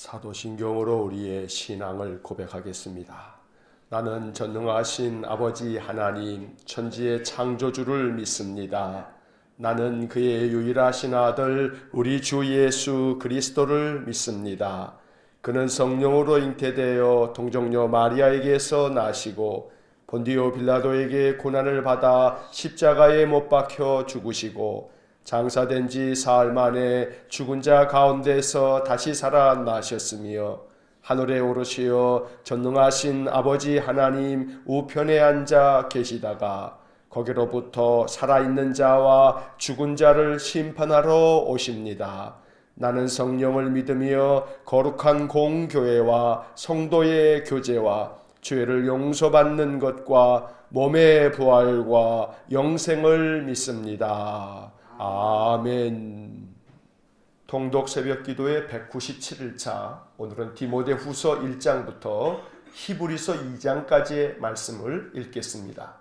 사도신경으로 우리의 신앙을 고백하겠습니다. 나는 전능하신 아버지 하나님 천지의 창조주를 믿습니다. 나는 그의 유일하신 아들 우리 주 예수 그리스도를 믿습니다. 그는 성령으로 잉태되어 동정녀 마리아에게서 나시고 본디오 빌라도에게 고난을 받아 십자가에 못 박혀 죽으시고 장사된 지 사흘 만에 죽은 자 가운데서 다시 살아나셨으며 하늘에 오르시어 전능하신 아버지 하나님 우편에 앉아 계시다가 거기로부터 살아있는 자와 죽은 자를 심판하러 오십니다. 나는 성령을 믿으며 거룩한 공교회와 성도의 교제와 죄를 용서받는 것과 몸의 부활과 영생을 믿습니다. 아멘. 통독 새벽 기도의 197일차, 오늘은 디모데후서 1장부터 히브리서 2장까지의 말씀을 읽겠습니다.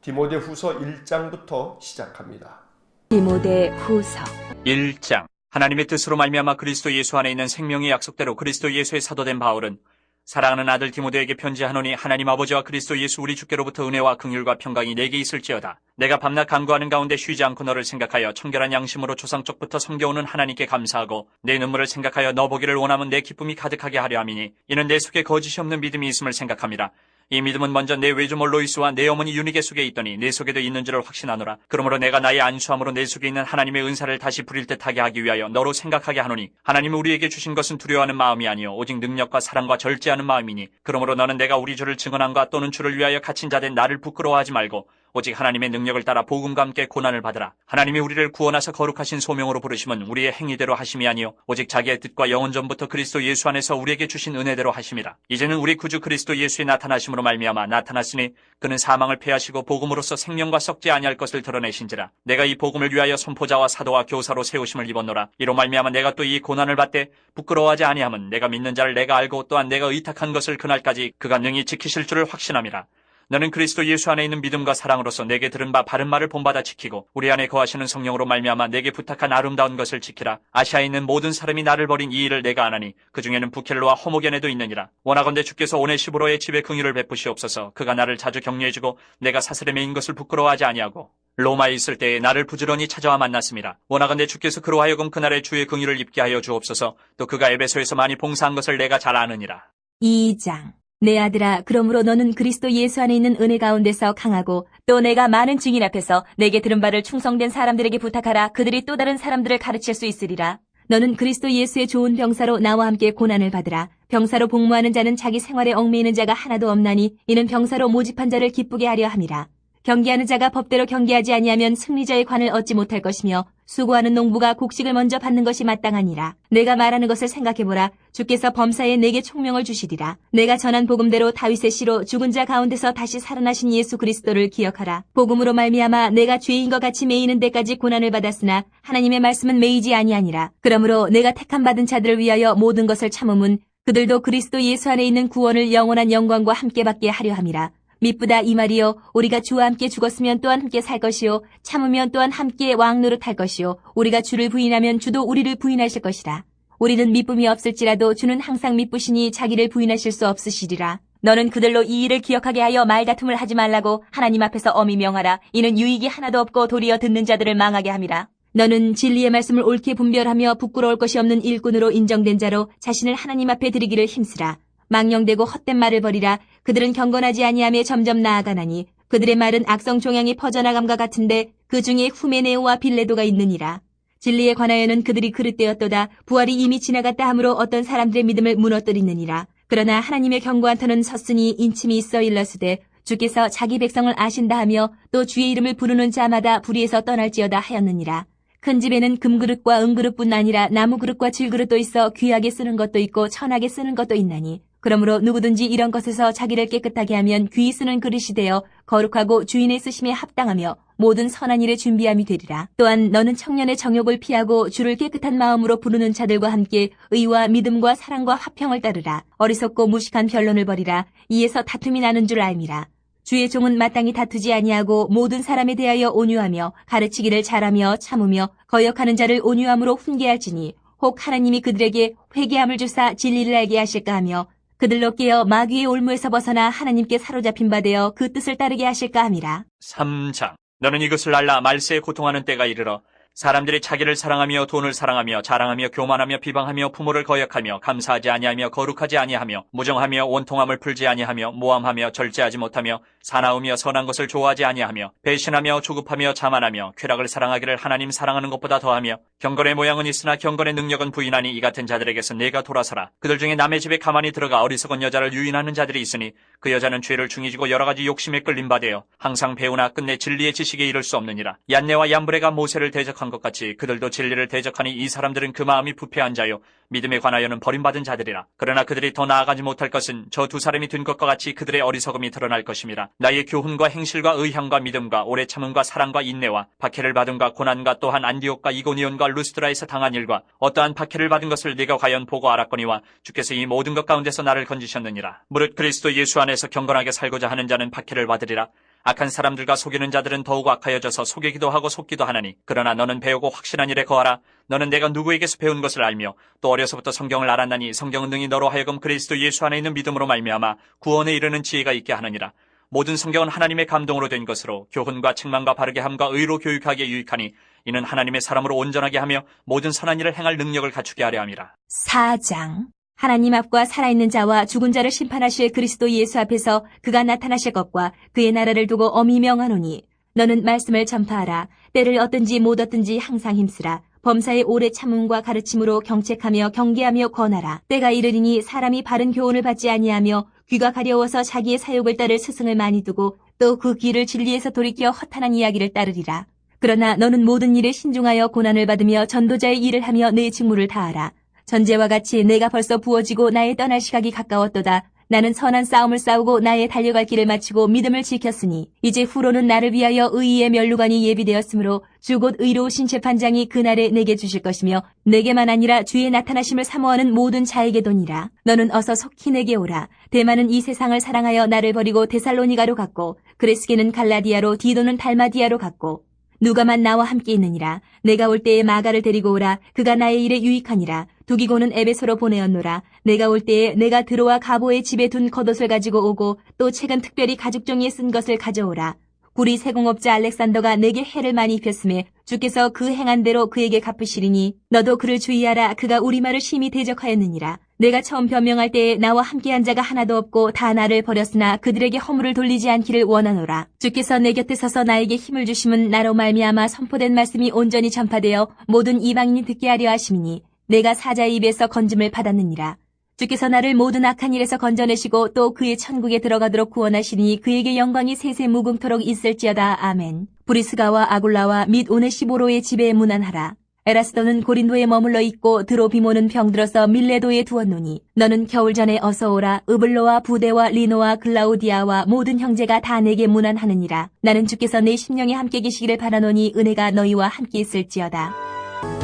디모데후서 1장부터 시작합니다. 디모데후서 1장. 하나님의 뜻으로 말미암아 그리스도 예수 안에 있는 생명의 약속대로 그리스도 예수의 사도된 바울은 사랑하는 아들 디모데에게 편지하노니 하나님 아버지와 그리스도 예수 우리 주께로부터 은혜와 긍휼과 평강이 내게 있을지어다. 내가 밤낮 간구하는 가운데 쉬지 않고 너를 생각하여 청결한 양심으로 조상적부터 섬겨오는 하나님께 감사하고 내 눈물을 생각하여 너 보기를 원하면 내 기쁨이 가득하게 하려 함이니 이는 내 속에 거짓이 없는 믿음이 있음을 생각함이라. 이 믿음은 먼저 내 외조모 로이스와 내 어머니 유니게 속에 있더니 내 속에도 있는지를 확신하노라. 그러므로 내가 나의 안수함으로 내 속에 있는 하나님의 은사를 다시 부릴 듯하게 하기 위하여 너로 생각하게 하노니 하나님이 우리에게 주신 것은 두려워하는 마음이 아니요 오직 능력과 사랑과 절제하는 마음이니 그러므로 너는 내가 우리 주를 증언함과 또는 주를 위하여 갇힌 자된 나를 부끄러워하지 말고 오직 하나님의 능력을 따라 복음과 함께 고난을 받으라. 하나님이 우리를 구원하사 거룩하신 소명으로 부르심은 우리의 행위대로 하심이 아니요 오직 자기의 뜻과 영원 전부터 그리스도 예수 안에서 우리에게 주신 은혜대로 하심이라. 이제는 우리 구주 그리스도 예수의 나타나심으로 말미암아 나타났으니 그는 사망을 패하시고 복음으로써 생명과 썩지 아니할 것을 드러내신지라. 내가 이 복음을 위하여 선포자와 사도와 교사로 세우심을 입었노라. 이로 말미암아 내가 또 이 고난을 받되 부끄러워하지 아니함은 내가 믿는 자를 내가 알고 또한 내가 의탁한 것을 그날까지 그가 능히 지키실 줄을 확신함이라. 너는 그리스도 예수 안에 있는 믿음과 사랑으로서 내게 들은 바 바른 말을 본받아 지키고 우리 안에 거하시는 성령으로 말미암아 내게 부탁한 아름다운 것을 지키라. 아시아에 있는 모든 사람이 나를 버린 이 일을 내가 아나니 그 중에는 부켈로와 호모겐에도 있느니라. 원하건대 주께서 오네시보로의 집에 긍휼을 베푸시옵소서. 그가 나를 자주 격려해주고 내가 사슬에 매인 것을 부끄러워하지 아니하고 로마에 있을 때에 나를 부지런히 찾아와 만났습니다. 원하건대 주께서 그로 하여금 그날의 주의 긍휼을 입게 하여 주옵소서. 또 그가 에베소에서 많이 봉사한 것을 내가 잘 아느니라. 2장. 내 아들아, 그러므로 너는 그리스도 예수 안에 있는 은혜 가운데서 강하고 또 내가 많은 증인 앞에서 내게 들은 바를 충성된 사람들에게 부탁하라. 그들이 또 다른 사람들을 가르칠 수 있으리라. 너는 그리스도 예수의 좋은 병사로 나와 함께 고난을 받으라. 병사로 복무하는 자는 자기 생활에 얽매이는 자가 하나도 없나니 이는 병사로 모집한 자를 기쁘게 하려 함이라. 경기하는 자가 법대로 경기하지 아니하면 승리자의 관을 얻지 못할 것이며 수고하는 농부가 곡식을 먼저 받는 것이 마땅하니라. 내가 말하는 것을 생각해보라. 주께서 범사에 내게 총명을 주시리라. 내가 전한 복음대로 다윗의 씨로 죽은 자 가운데서 다시 살아나신 예수 그리스도를 기억하라. 복음으로 말미암아 내가 죄인 것 같이 매이는 데까지 고난을 받았으나 하나님의 말씀은 매이지 아니하니라. 그러므로 내가 택함 받은 자들을 위하여 모든 것을 참음은 그들도 그리스도 예수 안에 있는 구원을 영원한 영광과 함께 받게 하려 함이라. 미쁘다 이 말이요 우리가 주와 함께 죽었으면 또한 함께 살 것이요 참으면 또한 함께 왕노릇할 것이요 우리가 주를 부인하면 주도 우리를 부인하실 것이라. 우리는 미쁨이 없을지라도 주는 항상 미쁘시니 자기를 부인하실 수 없으시리라. 너는 그들로 이 일을 기억하게 하여 말다툼을 하지 말라고 하나님 앞에서 엄히 명하라. 이는 유익이 하나도 없고 도리어 듣는 자들을 망하게 함이라. 너는 진리의 말씀을 옳게 분별하며 부끄러울 것이 없는 일꾼으로 인정된 자로 자신을 하나님 앞에 드리기를 힘쓰라. 망령되고 헛된 말을 버리라. 그들은 경건하지 아니하며 점점 나아가나니 그들의 말은 악성 종양이 퍼져나감과 같은데 그 중에 후메네오와 빌레도가 있느니라. 진리에 관하여는 그들이 그릇되었도다. 부활이 이미 지나갔다 하므로 어떤 사람들의 믿음을 무너뜨리느니라. 그러나 하나님의 견고한 터는 섰으니 인침이 있어 일러스되 주께서 자기 백성을 아신다 하며 또 주의 이름을 부르는 자마다 불의에서 떠날지어다 하였느니라. 큰 집에는 금그릇과 은그릇뿐 아니라 나무그릇과 질그릇도 있어 귀하게 쓰는 것도 있고 천하게 쓰는 것도 있나니 그러므로 누구든지 이런 것에서 자기를 깨끗하게 하면 귀히 쓰는 그릇이 되어 거룩하고 주인의 쓰심에 합당하며 모든 선한 일에 준비함이 되리라. 또한 너는 청년의 정욕을 피하고 주를 깨끗한 마음으로 부르는 자들과 함께 의와 믿음과 사랑과 화평을 따르라. 어리석고 무식한 변론을 버리라. 이에서 다툼이 나는 줄 알미라. 주의 종은 마땅히 다투지 아니하고 모든 사람에 대하여 온유하며 가르치기를 잘하며 참으며 거역하는 자를 온유함으로 훈계할지니 혹 하나님이 그들에게 회개함을 주사 진리를 알게 하실까 하며 그들로 깨어 마귀의 올무에서 벗어나 하나님께 사로잡힌 바 되어 그 뜻을 따르게 하실까 함이라. 3장. 너는 이것을 알라. 말세에 고통하는 때가 이르러 사람들이 자기를 사랑하며 돈을 사랑하며 자랑하며 교만하며 비방하며 부모를 거역하며 감사하지 아니하며 거룩하지 아니하며 무정하며 원통함을 풀지 아니하며 모함하며 절제하지 못하며 사나우며 선한 것을 좋아하지 아니하며 배신하며 조급하며 자만하며 쾌락을 사랑하기를 하나님 사랑하는 것보다 더하며 경건의 모양은 있으나 경건의 능력은 부인하니 이 같은 자들에게서 내가 돌아서라. 그들 중에 남의 집에 가만히 들어가 어리석은 여자를 유인하는 자들이 있으니 그 여자는 죄를 중이지고 여러 가지 욕심에 끌림 바되어 항상 배우나 끝내 진리의 지식에 이를 수 없느니라. 얀네와 얀브레가 모세를 대적한 것 같이 그들도 진리를 대적하니 이 사람들은 그 마음이 부패한 자요 믿음에 관하여는 버림받은 자들이라. 그러나 그들이 더 나아가지 못할 것은 저 두 사람이 된 것과 같이 그들의 어리석음이 드러날 것임이라. 나의 교훈과 행실과 의향과 믿음과 오래 참음과 사랑과 인내와 박해를 받음과 고난과 또한 안디옥과 이고니온과 루스드라에서 당한 일과 어떠한 박해를 받은 것을 네가 과연 보고 알았거니와 주께서 이 모든 것 가운데서 나를 건지셨느니라. 무릇 그리스도 예수 안에서 경건하게 살고자 하는 자는 박해를 받으리라. 악한 사람들과 속이는 자들은 더욱 악하여져서 속이기도 하고 속기도 하나니 그러나 너는 배우고 확신한 일에 거하라. 너는 내가 누구에게서 배운 것을 알며 또 어려서부터 성경을 알았나니 성경은 능히 너로 하여금 그리스도 예수 안에 있는 믿음으로 말미암아 구원에 이르는 지혜가 있게 하느니라. 모든 성경은 하나님의 감동으로 된 것으로 교훈과 책망과 바르게 함과 의로 교육하기에 유익하니 이는 하나님의 사람으로 온전하게 하며 모든 선한 일을 행할 능력을 갖추게 하려 함이라. 4장. 하나님 앞과 살아있는 자와 죽은 자를 심판하실 그리스도 예수 앞에서 그가 나타나실 것과 그의 나라를 두고 엄히 명하노니 너는 말씀을 전파하라. 때를 얻든지 못 얻든지 항상 힘쓰라. 범사의 오래 참음과 가르침으로 경책하며 경계하며 권하라. 때가 이르리니 사람이 바른 교훈을 받지 아니하며 귀가 가려워서 자기의 사욕을 따를 스승을 많이 두고 또 그 귀를 진리에서 돌이켜 허탄한 이야기를 따르리라. 그러나 너는 모든 일에 신중하여 고난을 받으며 전도자의 일을 하며 내 직무를 다하라. 전제와 같이 내가 벌써 부어지고 나의 떠날 시각이 가까웠도다. 나는 선한 싸움을 싸우고 나의 달려갈 길을 마치고 믿음을 지켰으니 이제 후로는 나를 위하여 의의 면류관이 예비되었으므로 주 곧 의로우신 재판장이 그날에 내게 주실 것이며 내게만 아니라 주의 나타나심을 사모하는 모든 자에게도니라. 너는 어서 속히 내게 오라. 대만은 이 세상을 사랑하여 나를 버리고 데살로니가로 갔고 그레스게는 갈라디아로 디도는 달마디아로 갔고 누가만 나와 함께 있느니라. 내가 올 때에 마가를 데리고 오라. 그가 나의 일에 유익하니라. 두기고는 에베소로 보내었노라. 내가 올 때에 내가 드로와 가보의 집에 둔 겉옷을 가지고 오고 또 책은 특별히 가죽종이에 쓴 것을 가져오라. 구리 세공업자 알렉산더가 내게 해를 많이 입혔음에 주께서 그 행한 대로 그에게 갚으시리니 너도 그를 주의하라. 그가 우리 말을 심히 대적하였느니라. 내가 처음 변명할 때에 나와 함께한 자가 하나도 없고 다 나를 버렸으나 그들에게 허물을 돌리지 않기를 원하노라. 주께서 내 곁에 서서 나에게 힘을 주심은 나로 말미암아 선포된 말씀이 온전히 전파되어 모든 이방인이 듣게 하려 하심이니 내가 사자의 입에서 건짐을 받았느니라. 주께서 나를 모든 악한 일에서 건져내시고 또 그의 천국에 들어가도록 구원하시니 그에게 영광이 세세 무궁토록 있을지어다. 아멘. 브리스가와 아굴라와 및 오네시보로의 집에 문안하라. 에라스도는 고린도에 머물러 있고 드로비모는 병들어서 밀레도에 두었노니 너는 겨울 전에 어서 오라. 으블로와 부데와 리노와 글라우디아와 모든 형제가 다 내게 문안하느니라. 나는 주께서 내 심령에 함께 계시기를 바라노니 은혜가 너희와 함께 있을지어다.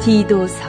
디도서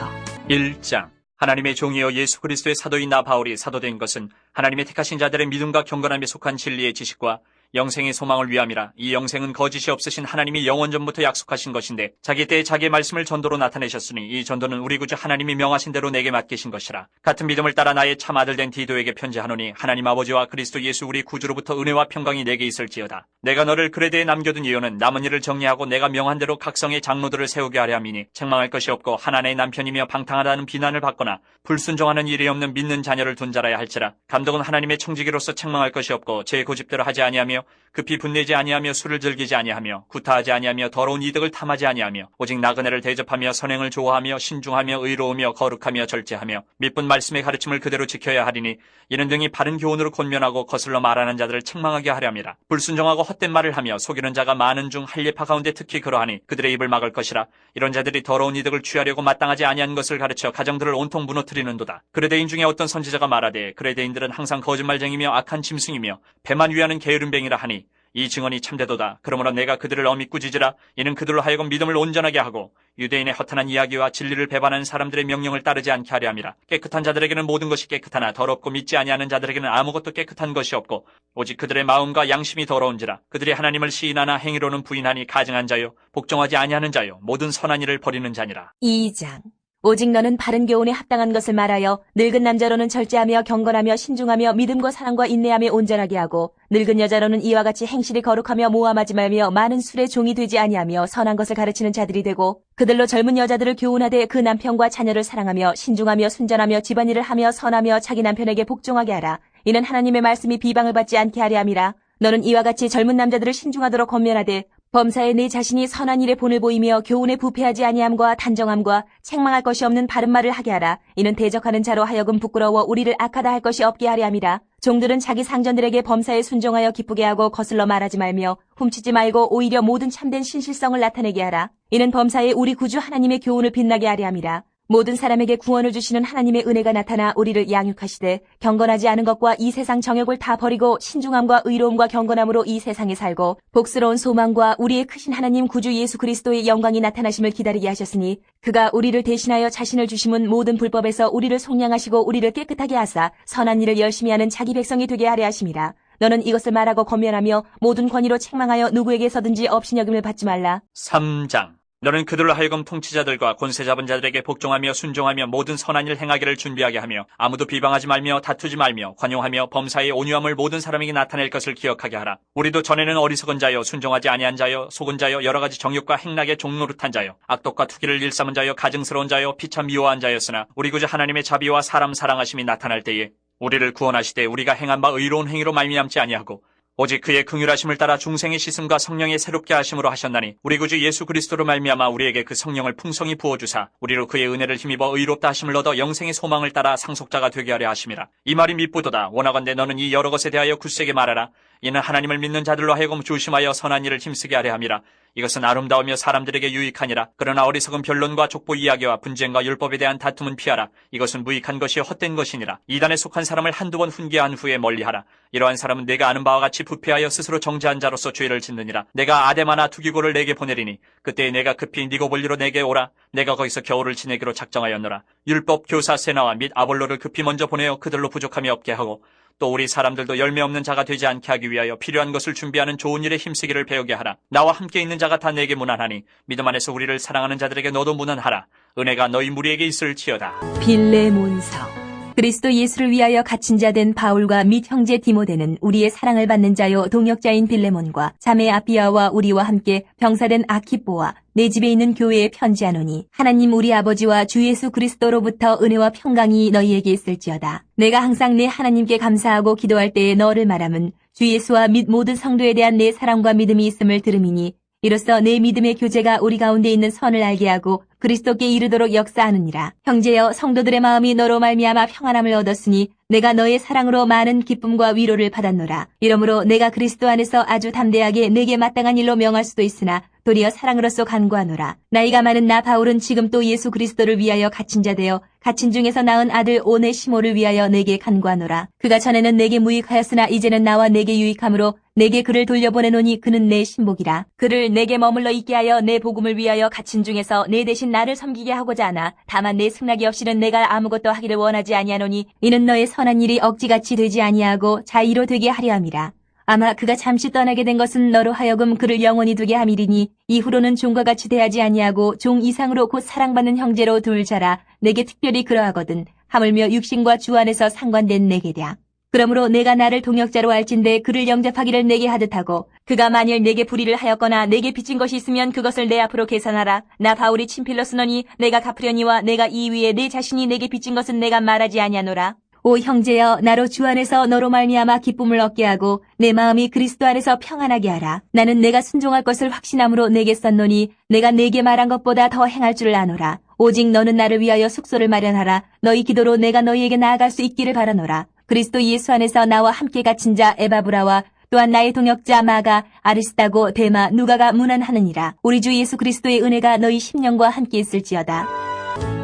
1장. 하나님의 종이여 예수 그리스도의 사도인 나 바울이 사도된 것은 하나님의 택하신 자들의 믿음과 경건함에 속한 진리의 지식과 영생의 소망을 위함이라. 이 영생은 거짓이 없으신 하나님이 영원전부터 약속하신 것인데 자기 때에 자기의 말씀을 전도로 나타내셨으니 이 전도는 우리 구주 하나님이 명하신 대로 내게 맡기신 것이라. 같은 믿음을 따라 나의 참 아들 된 디도에게 편지하노니 하나님 아버지와 그리스도 예수 우리 구주로부터 은혜와 평강이 내게 있을지어다. 내가 너를 그레데에 남겨둔 이유는 남은 일을 정리하고 내가 명한 대로 각성의 장로들을 세우게 하려 함이니 책망할 것이 없고 하나님의 남편이며 방탕하다는 비난을 받거나 불순종하는 일이 없는 믿는 자녀를 둔 자라야 할지라. 감독은 하나님의 청지기로서 책망할 것이 없고 제 고집대로 하지 아니하며 급히 분내지 아니하며 술을 즐기지 아니하며 구타하지 아니하며 더러운 이득을 탐하지 아니하며 오직 나그네를 대접하며 선행을 좋아하며 신중하며 의로우며 거룩하며 절제하며 미쁜 말씀의 가르침을 그대로 지켜야 하리니 이는 등이 바른 교훈으로 권면하고 거슬러 말하는 자들을 책망하게 하려 함이라. 불순종하고 헛된 말을 하며 속이는 자가 많은 중 할례파 가운데 특히 그러하니 그들의 입을 막을 것이라. 이런 자들이 더러운 이득을 취하려고 마땅하지 아니한 것을 가르쳐 가정들을 온통 무너뜨리는도다. 그레데인 중에 어떤 선지자가 말하되 그레데인들은 항상 거짓말쟁이며 악한 짐승이며 배만 위하는 게으름뱅이라 하니 이 증언이 참되도다. 그러므로 내가 그들을 엄히 꾸짖으라. 이는 그들로 하여금 믿음을 온전하게 하고 유대인의 허탄한 이야기와 진리를 배반하는 사람들의 명령을 따르지 않게 하려 함이라. 깨끗한 자들에게는 모든 것이 깨끗하나 더럽고 믿지 아니하는 자들에게는 아무것도 깨끗한 것이 없고 오직 그들의 마음과 양심이 더러운지라. 그들이 하나님을 시인하나 행위로는 부인하니 가증한 자요 복종하지 아니하는 자요 모든 선한 일을 버리는 자니라. 2장. 오직 너는 바른 교훈에 합당한 것을 말하여 늙은 남자로는 절제하며 경건하며 신중하며 믿음과 사랑과 인내함에 온전하게 하고 늙은 여자로는 이와 같이 행실이 거룩하며 모함하지 말며 많은 술의 종이 되지 아니하며 선한 것을 가르치는 자들이 되고 그들로 젊은 여자들을 교훈하되 그 남편과 자녀를 사랑하며 신중하며 순전하며 집안일을 하며 선하며 자기 남편에게 복종하게 하라. 이는 하나님의 말씀이 비방을 받지 않게 하려 함이라. 너는 이와 같이 젊은 남자들을 신중하도록 권면하되 범사에 내 자신이 선한 일에 본을 보이며 교훈에 부패하지 아니함과 단정함과 책망할 것이 없는 바른 말을 하게 하라. 이는 대적하는 자로 하여금 부끄러워 우리를 악하다 할 것이 없게 하려 함이라. 종들은 자기 상전들에게 범사에 순종하여 기쁘게 하고 거슬러 말하지 말며 훔치지 말고 오히려 모든 참된 신실성을 나타내게 하라. 이는 범사에 우리 구주 하나님의 교훈을 빛나게 하려 함이라. 모든 사람에게 구원을 주시는 하나님의 은혜가 나타나 우리를 양육하시되 경건하지 않은 것과 이 세상 정욕을 다 버리고 신중함과 의로움과 경건함으로 이 세상에 살고 복스러운 소망과 우리의 크신 하나님 구주 예수 그리스도의 영광이 나타나심을 기다리게 하셨으니 그가 우리를 대신하여 자신을 주심은 모든 불법에서 우리를 속량하시고 우리를 깨끗하게 하사 선한 일을 열심히 하는 자기 백성이 되게 하려 하심이라. 너는 이것을 말하고 권면하며 모든 권위로 책망하여 누구에게서든지 업신여김을 받지 말라. 3장. 너는 그들로 하여금 통치자들과 권세 잡은 자들에게 복종하며 순종하며 모든 선한 일 행하기를 준비하게 하며 아무도 비방하지 말며 다투지 말며 관용하며 범사의 온유함을 모든 사람에게 나타낼 것을 기억하게 하라. 우리도 전에는 어리석은 자여 순종하지 아니한 자여 속은 자여 여러 가지 정욕과 행락에 종노릇한 자여 악독과 투기를 일삼은 자여 가증스러운 자여 피차 미워한 자였으나 우리 구주 하나님의 자비와 사람 사랑하심이 나타날 때에 우리를 구원하시되 우리가 행한 바 의로운 행위로 말미암지 아니하고 오직 그의 긍휼하심을 따라 중생의 씻음과 성령의 새롭게 하심으로 하셨나니 우리 구주 예수 그리스도로 말미암아 우리에게 그 성령을 풍성히 부어주사 우리로 그의 은혜를 힘입어 의롭다 하심을 얻어 영생의 소망을 따라 상속자가 되게 하려 하심이라. 이 말이 미쁘도다. 원하건대 너는 이 여러 것에 대하여 굳세게 말하라. 이는 하나님을 믿는 자들로 하여금 조심하여 선한 일을 힘쓰게 하려 함이라. 이것은 아름다우며 사람들에게 유익하니라. 그러나 어리석은 변론과 족보 이야기와 분쟁과 율법에 대한 다툼은 피하라. 이것은 무익한 것이 헛된 것이니라. 이단에 속한 사람을 한두 번 훈계한 후에 멀리하라. 이러한 사람은 내가 아는 바와 같이 부패하여 스스로 정죄한 자로서 죄를 짓느니라. 내가 아데마나 두기고를 내게 보내리니 그때 내가 급히 니고볼리로 내게 오라. 내가 거기서 겨울을 지내기로 작정하였노라. 율법 교사 세나와 및 아볼로를 급히 먼저 보내어 그들로 부족함이 없게 하고 또 우리 사람들도 열매 없는 자가 되지 않게 하기 위하여 필요한 것을 준비하는 좋은 일에 힘쓰기를 배우게 하라. 나와 함께 있는 자가 다 내게 문안하니 믿음 안에서 우리를 사랑하는 자들에게 너도 문안하라. 은혜가 너희 무리에게 있을지어다. 빌레몬서. 그리스도 예수를 위하여 갇힌 자 된 바울과 및 형제 디모데는 우리의 사랑을 받는 자요 동역자인 빌레몬과 자매 아비아와 우리와 함께 병사된 아키뽀와 내 집에 있는 교회에 편지하노니 하나님 우리 아버지와 주 예수 그리스도로부터 은혜와 평강이 너희에게 있을지어다. 내가 항상 내 하나님께 감사하고 기도할 때에 너를 말함은 주 예수와 및 모든 성도에 대한 내 사랑과 믿음이 있음을 들음이니 이로써 내 믿음의 교제가 우리 가운데 있는 선을 알게 하고 그리스도께 이르도록 역사하느니라. 형제여 성도들의 마음이 너로 말미암아 평안함을 얻었으니 내가 너의 사랑으로 많은 기쁨과 위로를 받았노라. 이러므로 내가 그리스도 안에서 아주 담대하게 내게 마땅한 일로 명할 수도 있으나 도리어 사랑으로서 간구하노라. 나이가 많은 나 바울은 지금 또 예수 그리스도를 위하여 갇힌 자 되어 갇힌 중에서 낳은 아들 오네시모를 위하여 내게 간구하노라. 그가 전에는 내게 무익하였으나 이제는 나와 내게 유익함으로 내게 그를 돌려보내노니 그는 내 신복이라. 그를 내게 머물러 있게 하여 내 복음을 위하여 갇힌 중에서 내 대신 나를 섬기게 하고자 하나 다만 내 승낙이 없이는 내가 아무것도 하기를 원하지 아니하노니 이는 너의 선한 일이 억지같이 되지 아니하고 자의로 되게 하려 함이라. 아마 그가 잠시 떠나게 된 것은 너로 하여금 그를 영원히 두게 함이리니 이후로는 종과 같이 대하지 아니하고 종 이상으로 곧 사랑받는 형제로 둘 자라. 내게 특별히 그러하거든 하물며 육신과 주 안에서 상관된 내게랴. 그러므로 내가 나를 동역자로 알진대 그를 영접하기를 내게 하듯하고 그가 만일 내게 불의를 하였거나 내게 빚진 것이 있으면 그것을 내 앞으로 계산하라. 나 바울이 친필로 쓰노니 내가 갚으려니와 내가 이 위에 내 자신이 내게 빚진 것은 내가 말하지 아니하노라. 오 형제여 나로 주 안에서 너로 말미암아 기쁨을 얻게 하고 내 마음이 그리스도 안에서 평안하게 하라. 나는 내가 순종할 것을 확신함으로 내게 썼노니 내가 내게 말한 것보다 더 행할 줄을 아노라. 오직 너는 나를 위하여 숙소를 마련하라. 너희 기도로 내가 너희에게 나아갈 수 있기를 바라노라. 그리스도 예수 안에서 나와 함께 갇힌 자 에바브라와 또한 나의 동역자 마가, 아리스다고, 데마, 누가가 문안하느니라. 우리 주 예수 그리스도의 은혜가 너희 심령과 함께 있을지어다.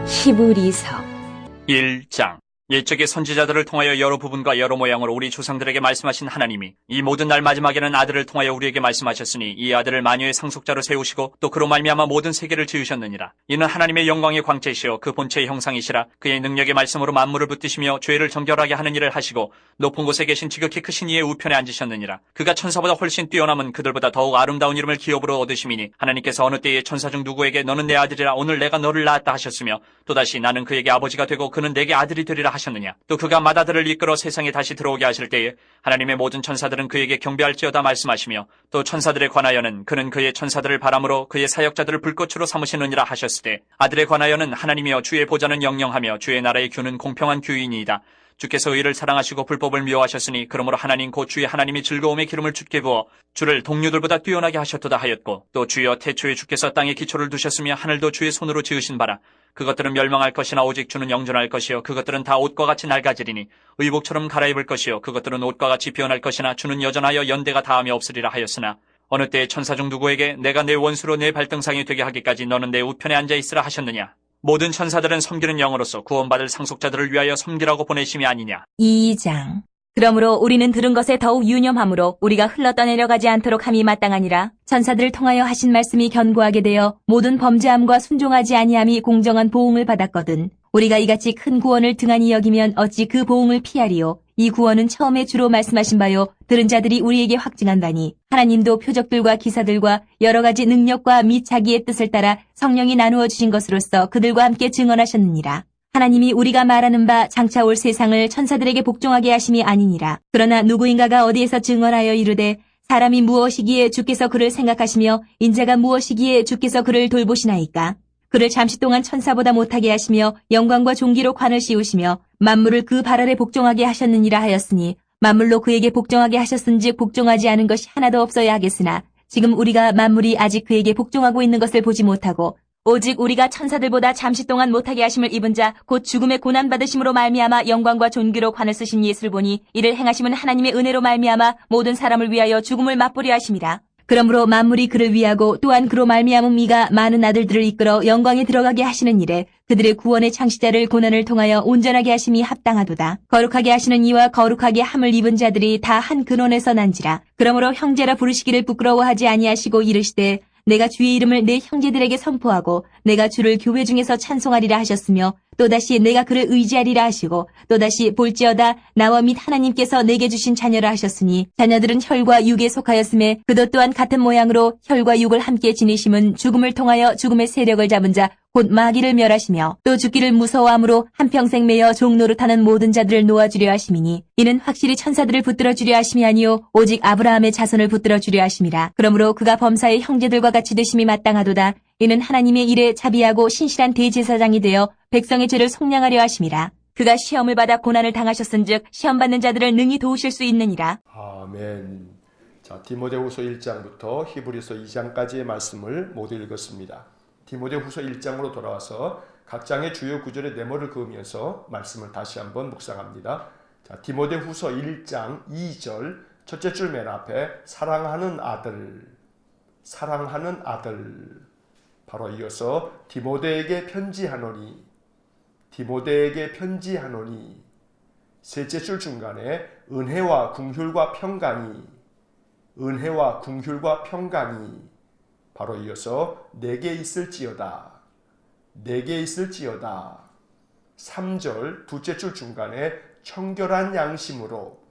히브리서 1장. 옛적의 선지자들을 통하여 여러 부분과 여러 모양으로 우리 조상들에게 말씀하신 하나님이 이 모든 날 마지막에는 아들을 통하여 우리에게 말씀하셨으니 이 아들을 만유의 상속자로 세우시고 또 그로 말미암아 모든 세계를 지으셨느니라. 이는 하나님의 영광의 광채시여 그 본체의 형상이시라. 그의 능력의 말씀으로 만물을 붙드시며 죄를 정결하게 하는 일을 하시고 높은 곳에 계신 지극히 크신 이의 우편에 앉으셨느니라. 그가 천사보다 훨씬 뛰어남은 그들보다 더욱 아름다운 이름을 기업으로 얻으심이니 하나님께서 어느 때에 천사 중 누구에게 너는 내 아들이라 오늘 내가 너를 낳았다 하셨으며 또다시 나는 그에게 아버지가 되고 그는 내게 아들이 되리라 하셨느냐. 또 그가 맏아들을 이끌어 세상에 다시 들어오게 하실 때에 하나님의 모든 천사들은 그에게 경배할지어다 말씀하시며 또 천사들에 관하여는 그는 그의 천사들을 바람으로 그의 사역자들을 불꽃으로 삼으시느니라 하셨을 때 아들에 관하여는 하나님이여 주의 보좌는 영영하며 주의 나라의 규는 공평한 규이니이다. 주께서 의를 사랑하시고 불법을 미워하셨으니 그러므로 하나님 곧 주의 하나님이 즐거움의 기름을 주께 부어 주를 동료들보다 뛰어나게 하셨도다 하였고 또 주여 태초에 주께서 땅에 기초를 두셨으며 하늘도 주의 손으로 지으신 바라. 그것들은 멸망할 것이나 오직 주는 영존할 것이요 그것들은 다 옷과 같이 낡아지리니 의복처럼 갈아입을 것이요 그것들은 옷과 같이 피어날 것이나 주는 여전하여 연대가 다함이 없으리라 하였으나 어느 때에 천사 중 누구에게 내가 내 원수로 내 발등상이 되게 하기까지 너는 내 우편에 앉아 있으라 하셨느냐. 모든 천사들은 섬기는 영으로서 구원받을 상속자들을 위하여 섬기라고 보내심이 아니냐. 2장. 그러므로 우리는 들은 것에 더욱 유념하므로 우리가 흘러 떠내려가지 않도록 함이 마땅하니라. 천사들을 통하여 하신 말씀이 견고하게 되어 모든 범죄함과 순종하지 아니함이 공정한 보응을 받았거든. 우리가 이같이 큰 구원을 등한히 여기면 어찌 그 보응을 피하리요. 이 구원은 처음에 주로 말씀하신 바요 들은 자들이 우리에게 확증한 바니 하나님도 표적들과 기사들과 여러 가지 능력과 및 자기의 뜻을 따라 성령이 나누어 주신 것으로서 그들과 함께 증언하셨느니라. 하나님이 우리가 말하는 바 장차 올 세상을 천사들에게 복종하게 하심이 아니니라. 그러나 누구인가가 어디에서 증언하여 이르되 사람이 무엇이기에 주께서 그를 생각하시며 인자가 무엇이기에 주께서 그를 돌보시나이까. 그를 잠시 동안 천사보다 못하게 하시며 영광과 존귀로 관을 씌우시며 만물을 그 발 아래 복종하게 하셨느니라 하였으니 만물로 그에게 복종하게 하셨은즉 복종하지 않은 것이 하나도 없어야 하겠으나 지금 우리가 만물이 아직 그에게 복종하고 있는 것을 보지 못하고 오직 우리가 천사들보다 잠시 동안 못하게 하심을 입은 자 곧 죽음의 고난 받으심으로 말미암아 영광과 존귀로 관을 쓰신 예수를 보니 이를 행하심은 하나님의 은혜로 말미암아 모든 사람을 위하여 죽음을 맛보려 하심이라. 그러므로 만물이 그를 위하고 또한 그로 말미암은 이가 많은 아들들을 이끌어 영광에 들어가게 하시는 일에 그들의 구원의 창시자를 고난을 통하여 온전하게 하심이 합당하도다. 거룩하게 하시는 이와 거룩하게 함을 입은 자들이 다 한 근원에서 난지라. 그러므로 형제라 부르시기를 부끄러워하지 아니하시고 이르시되 내가 주의 이름을 내 형제들에게 선포하고 내가 주를 교회 중에서 찬송하리라 하셨으며 또다시 내가 그를 의지하리라 하시고 또다시 볼지어다 나와 및 하나님께서 내게 주신 자녀라 하셨으니 자녀들은 혈과 육에 속하였음에 그도 또한 같은 모양으로 혈과 육을 함께 지니심은 죽음을 통하여 죽음의 세력을 잡은 자 곧 마귀를 멸하시며 또 죽기를 무서워함으로 한평생 매여 종노릇하는 모든 자들을 놓아주려 하심이니 이는 확실히 천사들을 붙들어 주려 하심이 아니요 오직 아브라함의 자손을 붙들어 주려 하심이라. 그러므로 그가 범사의 형제들과 같이 되심이 마땅하도다. 이는 하나님의 일에 자비하고 신실한 대제사장이 되어 백성의 죄를 속량하려 하심이라. 그가 시험을 받아 고난을 당하셨은즉 시험받는 자들을 능히 도우실 수 있느니라. 아멘. 자, 디모데후서 1장부터 히브리서 2장까지의 말씀을 모두 읽었습니다. 디모데후서 1장으로 돌아와서 각 장의 주요 구절에 네모를 그으면서 말씀을 다시 한번 묵상합니다. 자, 디모데후서 1장 2절 첫째 줄 맨 앞에 사랑하는 아들, 사랑하는 아들. 바로 이어서 디모데에게 편지하노니, 디모데에게 편지하노니. 셋째 줄 중간에 은혜와 궁휼과 평강이, 은혜와 궁휼과 평강이. 바로 이어서 내게 있을지어다, 내게 있을지어다. 3절 둘째 줄 중간에 청결한 양심으로,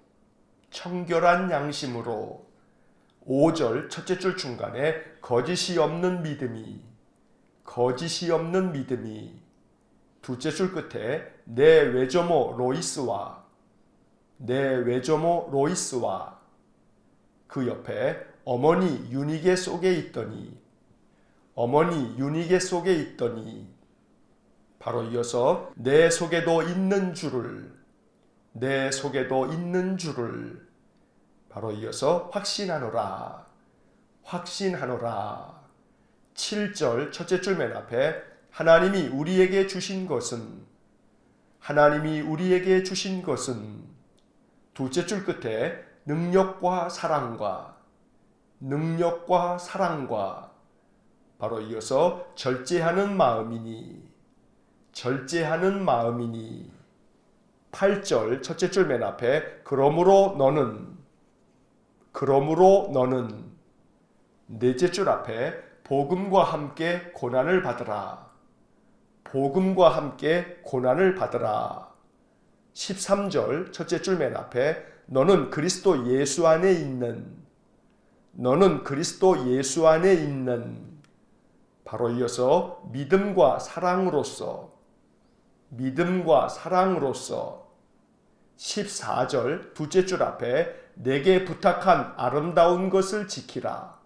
청결한 양심으로. 5절 첫째 줄 중간에 거짓이 없는 믿음이, 거짓이 없는 믿음이. 둘째 줄 끝에 내 외조모 로이스와, 내 외조모 로이스와. 그 옆에 어머니 유니게 속에 있더니, 어머니 유니게 속에 있더니. 바로 이어서 내 속에도 있는 줄을, 내 속에도 있는 줄을. 바로 이어서 확신하노라, 확신하노라. 7절 첫째 줄 맨 앞에 하나님이 우리에게 주신 것은, 하나님이 우리에게 주신 것은. 둘째 줄 끝에 능력과 사랑과, 능력과 사랑과. 바로 이어서 절제하는 마음이니, 절제하는 마음이니. 8절 첫째 줄 맨 앞에 그러므로 너는 넷째 줄 앞에 복음과 함께 고난을 받으라. 복음과 함께 고난을 받으라. 13절 첫째 줄 맨 앞에 너는 그리스도 예수 안에 있는 바로 이어서 믿음과 사랑으로서 14절 둘째 줄 앞에 내게 부탁한 아름다운 것을 지키라.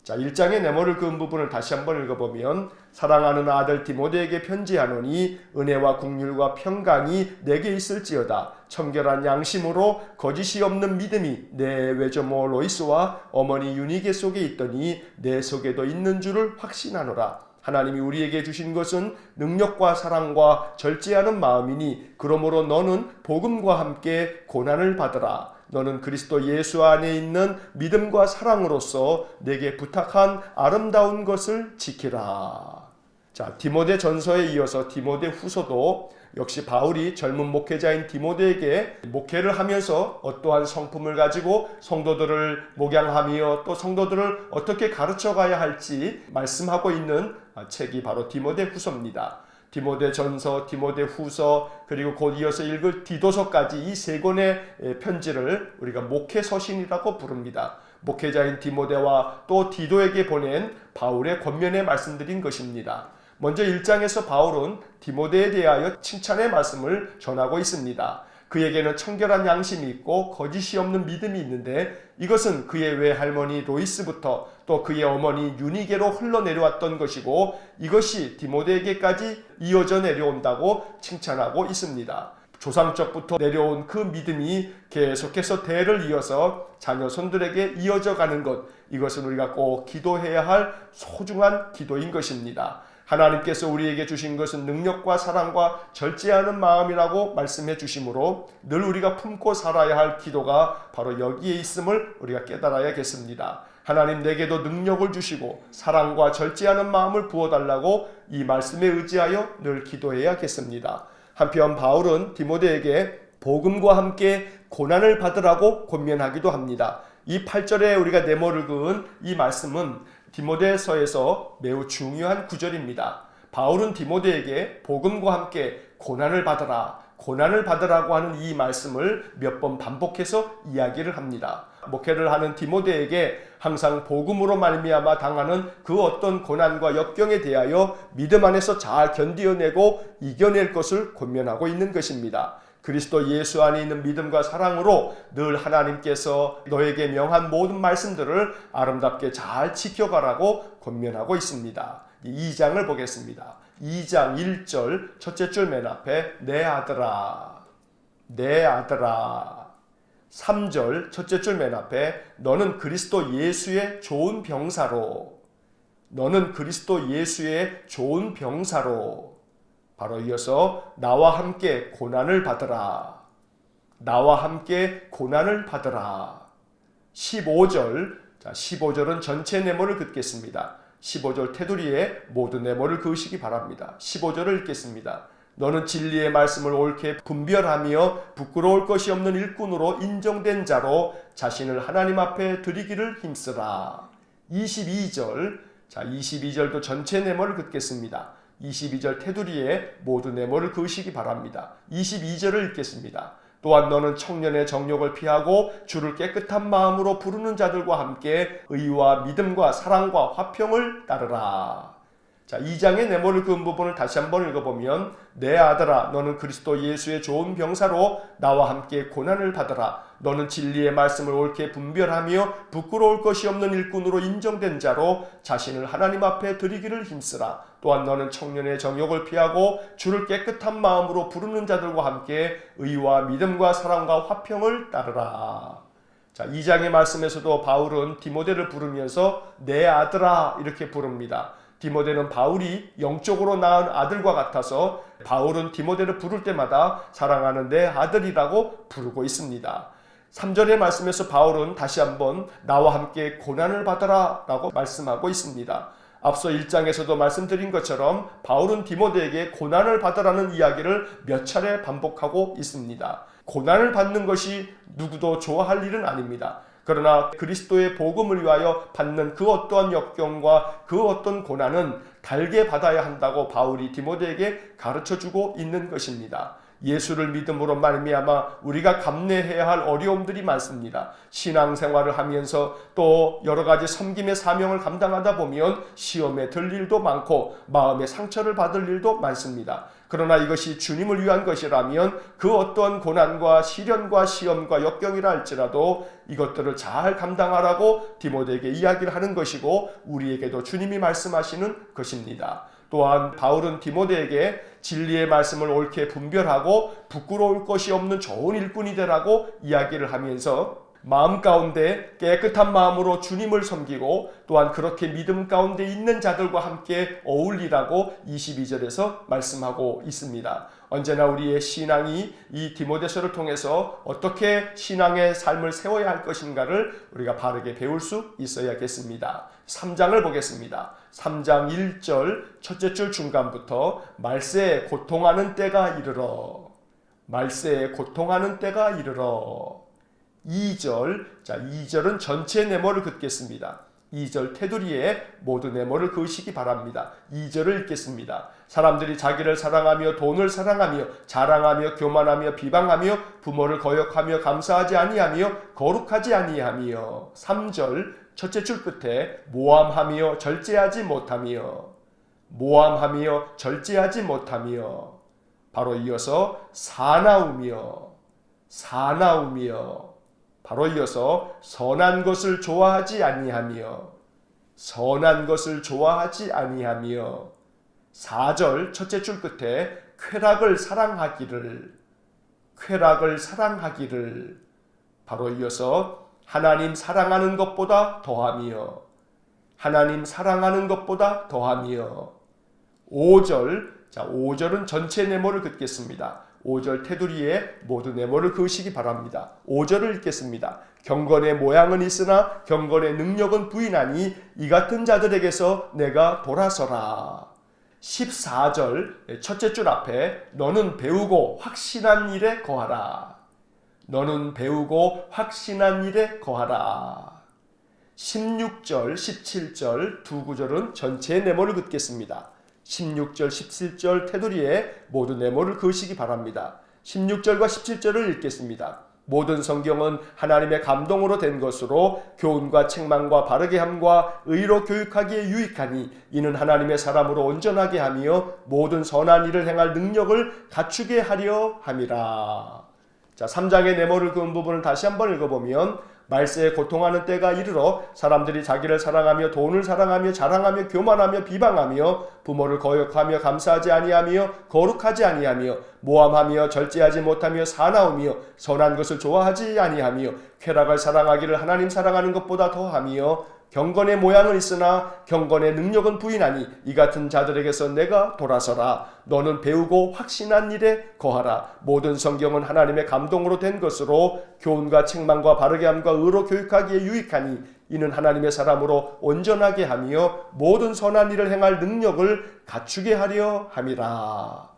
자, 1장의 네모를 그은 부분을 다시 한번 읽어보면 사랑하는 아들 디모데에게 편지하노니 은혜와 긍휼과 평강이 내게 있을지어다. 청결한 양심으로 거짓이 없는 믿음이 내 외조모 로이스와 어머니 유니게 속에 있더니 내 속에도 있는 줄을 확신하노라. 하나님이 우리에게 주신 것은 능력과 사랑과 절제하는 마음이니 그러므로 너는 복음과 함께 고난을 받으라. 너는 그리스도 예수 안에 있는 믿음과 사랑으로서 내게 부탁한 아름다운 것을 지키라. 자, 디모데 전서에 이어서 디모데 후서도 역시 바울이 젊은 목회자인 디모데에게 목회를 하면서 어떠한 성품을 가지고 성도들을 목양하며 또 성도들을 어떻게 가르쳐 가야 할지 말씀하고 있는 책이 바로 디모데 후서입니다. 디모데 전서, 디모데 후서, 그리고 곧 이어서 읽을 디도서까지 이 세 권의 편지를 우리가 목회서신이라고 부릅니다. 목회자인 디모데와 또 디도에게 보낸 바울의 권면에 말씀드린 것입니다. 먼저 1장에서 바울은 디모데에 대하여 칭찬의 말씀을 전하고 있습니다. 그에게는 청결한 양심이 있고 거짓이 없는 믿음이 있는데 이것은 그의 외할머니 로이스부터 또 그의 어머니 유니게로 흘러내려왔던 것이고 이것이 디모데에게까지 이어져 내려온다고 칭찬하고 있습니다. 조상적부터 내려온 그 믿음이 계속해서 대를 이어서 자녀 손들에게 이어져 가는 것, 이것은 우리가 꼭 기도해야 할 소중한 기도인 것입니다. 하나님께서 우리에게 주신 것은 능력과 사랑과 절제하는 마음이라고 말씀해 주시므로 늘 우리가 품고 살아야 할 기도가 바로 여기에 있음을 우리가 깨달아야겠습니다. 하나님 내게도 능력을 주시고 사랑과 절제하는 마음을 부어달라고 이 말씀에 의지하여 늘 기도해야겠습니다. 한편 바울은 디모데에게 복음과 함께 고난을 받으라고 권면하기도 합니다. 이 8절에 우리가 네모를 그은 이 말씀은 디모데서에서 매우 중요한 구절입니다. 바울은 디모데에게 복음과 함께 고난을 받으라고 하는 이 말씀을 몇 번 반복해서 이야기를 합니다. 목회를 하는 디모데에게 항상 복음으로 말미암아 당하는 그 어떤 고난과 역경에 대하여 믿음 안에서 잘 견디어내고 이겨낼 것을 권면하고 있는 것입니다. 그리스도 예수 안에 있는 믿음과 사랑으로 늘 하나님께서 너에게 명한 모든 말씀들을 아름답게 잘 지켜가라고 권면하고 있습니다. 2장을 보겠습니다. 2장 1절 첫째 줄 맨 앞에 내 아들아 3절 첫째 줄 맨 앞에 너는 그리스도 예수의 좋은 병사로 바로 이어서 나와 함께 고난을 받으라. 15절은 전체 네모를 긋겠습니다. 15절 테두리에 모든 네모를 그으시기 바랍니다. 15절을 읽겠습니다. 너는 진리의 말씀을 옳게 분별하며 부끄러울 것이 없는 일꾼으로 인정된 자로 자신을 하나님 앞에 드리기를 힘쓰라. 22절도 전체 네모를 긋겠습니다. 22절 테두리에 모두 네모를 그으시기 바랍니다. 22절을 읽겠습니다. 또한 너는 청년의 정욕을 피하고 주를 깨끗한 마음으로 부르는 자들과 함께 의와 믿음과 사랑과 화평을 따르라. 자, 2장의 네모를 그은 부분을 다시 한번 읽어보면 내 아들아 너는 그리스도 예수의 좋은 병사로 나와 함께 고난을 받으라. 너는 진리의 말씀을 옳게 분별하며 부끄러울 것이 없는 일꾼으로 인정된 자로 자신을 하나님 앞에 드리기를 힘쓰라. 또한 너는 청년의 정욕을 피하고 주를 깨끗한 마음으로 부르는 자들과 함께 의와 믿음과 사랑과 화평을 따르라. 자, 2장의 말씀에서도 바울은 디모데를 부르면서 내 아들아 이렇게 부릅니다. 디모데는 바울이 영적으로 낳은 아들과 같아서 바울은 디모데를 부를 때마다 사랑하는 내 아들이라고 부르고 있습니다. 3절의 말씀에서 바울은 다시 한번 나와 함께 고난을 받으라 라고 말씀하고 있습니다. 앞서 1장에서도 말씀드린 것처럼 바울은 디모데에게 고난을 받으라는 이야기를 몇 차례 반복하고 있습니다. 고난을 받는 것이 누구도 좋아할 일은 아닙니다. 그러나 그리스도의 복음을 위하여 받는 그 어떠한 역경과 그 어떤 고난은 달게 받아야 한다고 바울이 디모데에게 가르쳐주고 있는 것입니다. 예수를 믿음으로 말미암아 우리가 감내해야 할 어려움들이 많습니다. 신앙생활을 하면서 또 여러 가지 섬김의 사명을 감당하다 보면 시험에 들 일도 많고 마음의 상처를 받을 일도 많습니다. 그러나 이것이 주님을 위한 것이라면 그 어떠한 고난과 시련과 시험과 역경이라 할지라도 이것들을 잘 감당하라고 디모데에게 이야기를 하는 것이고 우리에게도 주님이 말씀하시는 것입니다. 또한 바울은 디모데에게 진리의 말씀을 옳게 분별하고 부끄러울 것이 없는 좋은 일꾼이 되라고 이야기를 하면서 마음 가운데 깨끗한 마음으로 주님을 섬기고 또한 그렇게 믿음 가운데 있는 자들과 함께 어울리라고 22절에서 말씀하고 있습니다. 언제나 우리의 신앙이 이 디모데서를 통해서 어떻게 신앙의 삶을 세워야 할 것인가를 우리가 바르게 배울 수 있어야겠습니다. 3장을 보겠습니다. 3장 1절 첫째 줄 중간부터 말세에 고통하는 때가 이르러, 말세에 고통하는 때가 이르러. 2절, 자 2절은 전체 네모를 긋겠습니다. 2절 테두리에 모두 네모를 그으시기 바랍니다. 2절을 읽겠습니다. 사람들이 자기를 사랑하며 돈을 사랑하며 자랑하며 교만하며 비방하며 부모를 거역하며 감사하지 아니하며 거룩하지 아니하며. 3절 첫째 줄 끝에 모함하며 절제하지 못하며, 모함하며 절제하지 못하며. 바로 이어서 사나우며, 사나우며. 바로 이어서 선한 것을 좋아하지 아니하며, 선한 것을 좋아하지 아니하며. 4절 첫째 줄 끝에 쾌락을 사랑하기를, 쾌락을 사랑하기를. 바로 이어서 하나님 사랑하는 것보다 더하며, 하나님 사랑하는 것보다 더하며. 5절, 자 5절은 전체 네모를 긋겠습니다. 5절 테두리에 모두 네모를 그으시기 바랍니다. 5절을 읽겠습니다. 경건의 모양은 있으나 경건의 능력은 부인하니 이 같은 자들에게서 내가 돌아서라. 14절 첫째 줄 앞에 너는 배우고 확신한 일에 거하라. 너는 배우고 확신한 일에 거하라. 16절, 17절 두 구절은 전체 네모를 긋겠습니다. 16절, 17절 테두리에 모두 네모를 그으시기 바랍니다. 16절과 17절을 읽겠습니다. 모든 성경은 하나님의 감동으로 된 것으로 교훈과 책망과 바르게 함과 의로 교육하기에 유익하니 이는 하나님의 사람으로 온전하게 하며 모든 선한 일을 행할 능력을 갖추게 하려 함이라. 자, 3장의 네모를 그은 부분을 다시 한번 읽어보면 말세에 고통하는 때가 이르러 사람들이 자기를 사랑하며 돈을 사랑하며 자랑하며 교만하며 비방하며 부모를 거역하며 감사하지 아니하며 거룩하지 아니하며 모함하며 절제하지 못하며 사나우며 선한 것을 좋아하지 아니하며 쾌락을 사랑하기를 하나님 사랑하는 것보다 더하며 경건의 모양은 있으나 경건의 능력은 부인하니 이 같은 자들에게서 내가 돌아서라. 너는 배우고 확신한 일에 거하라. 모든 성경은 하나님의 감동으로 된 것으로 교훈과 책망과 바르게 함과 의로 교육하기에 유익하니 이는 하나님의 사람으로 온전하게 하며 모든 선한 일을 행할 능력을 갖추게 하려 함이라.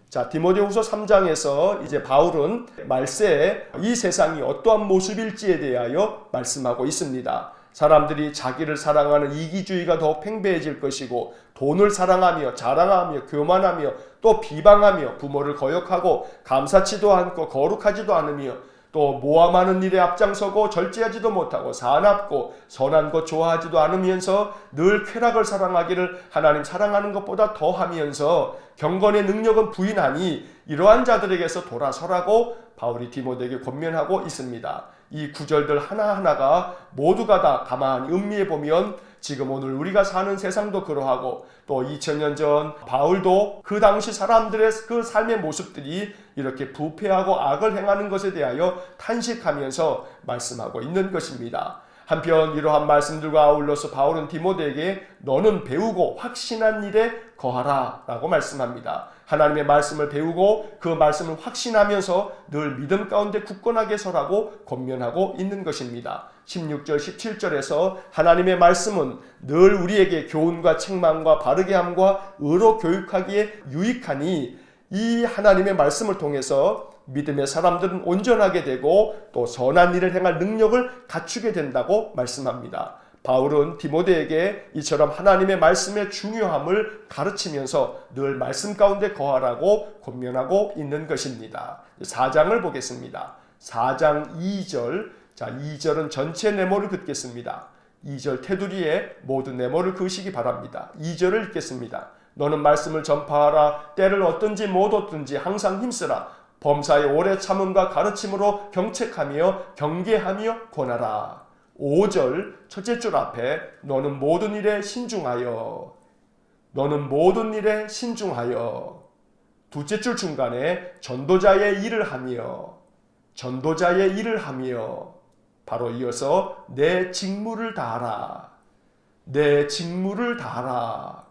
자, 디모데후서 3장에서 이제 바울은 말세에 이 세상이 어떠한 모습일지에 대하여 말씀하고 있습니다. 사람들이 자기를 사랑하는 이기주의가 더욱 팽배해질 것이고 돈을 사랑하며 자랑하며 교만하며 또 비방하며 부모를 거역하고 감사치도 않고 거룩하지도 않으며 또 모함하는 일에 앞장서고 절제하지도 못하고 사납고 선한 것 좋아하지도 않으면서 늘 쾌락을 사랑하기를 하나님 사랑하는 것보다 더하면서 경건의 능력은 부인하니 이러한 자들에게서 돌아서라고 바울이 디모데에게 권면하고 있습니다. 이 구절들 하나하나가 모두가 다 가만히 음미해 보면 지금 오늘 우리가 사는 세상도 그러하고 또 2000년 전 바울도 그 당시 사람들의 그 삶의 모습들이 이렇게 부패하고 악을 행하는 것에 대하여 탄식하면서 말씀하고 있는 것입니다. 한편 이러한 말씀들과 아울러서 바울은 디모데에게 너는 배우고 확신한 일에 거하라 라고 말씀합니다. 하나님의 말씀을 배우고 그 말씀을 확신하면서 늘 믿음 가운데 굳건하게 서라고 권면하고 있는 것입니다. 16절 17절에서 하나님의 말씀은 늘 우리에게 교훈과 책망과 바르게 함과 의로 교육하기에 유익하니 이 하나님의 말씀을 통해서 믿음의 사람들은 온전하게 되고 또 선한 일을 행할 능력을 갖추게 된다고 말씀합니다. 바울은 디모데에게 이처럼 하나님의 말씀의 중요함을 가르치면서 늘 말씀 가운데 거하라고 권면하고 있는 것입니다. 4장을 보겠습니다. 4장 2절. 자, 2절은 전체 네모를 긋겠습니다. 2절 테두리에 모든 네모를 그으시기 바랍니다. 2절을 읽겠습니다. 너는 말씀을 전파하라. 때를 얻든지 못 얻든지 항상 힘쓰라. 범사의 오래 참음과 가르침으로 경책하며 경계하며 권하라. 5절 첫째 줄 앞에 너는 모든 일에 신중하여. 너는 모든 일에 신중하여. 둘째 줄 중간에 전도자의 일을 하며. 전도자의 일을 하며. 바로 이어서 내 직무를 다하라. 내 직무를 다하라.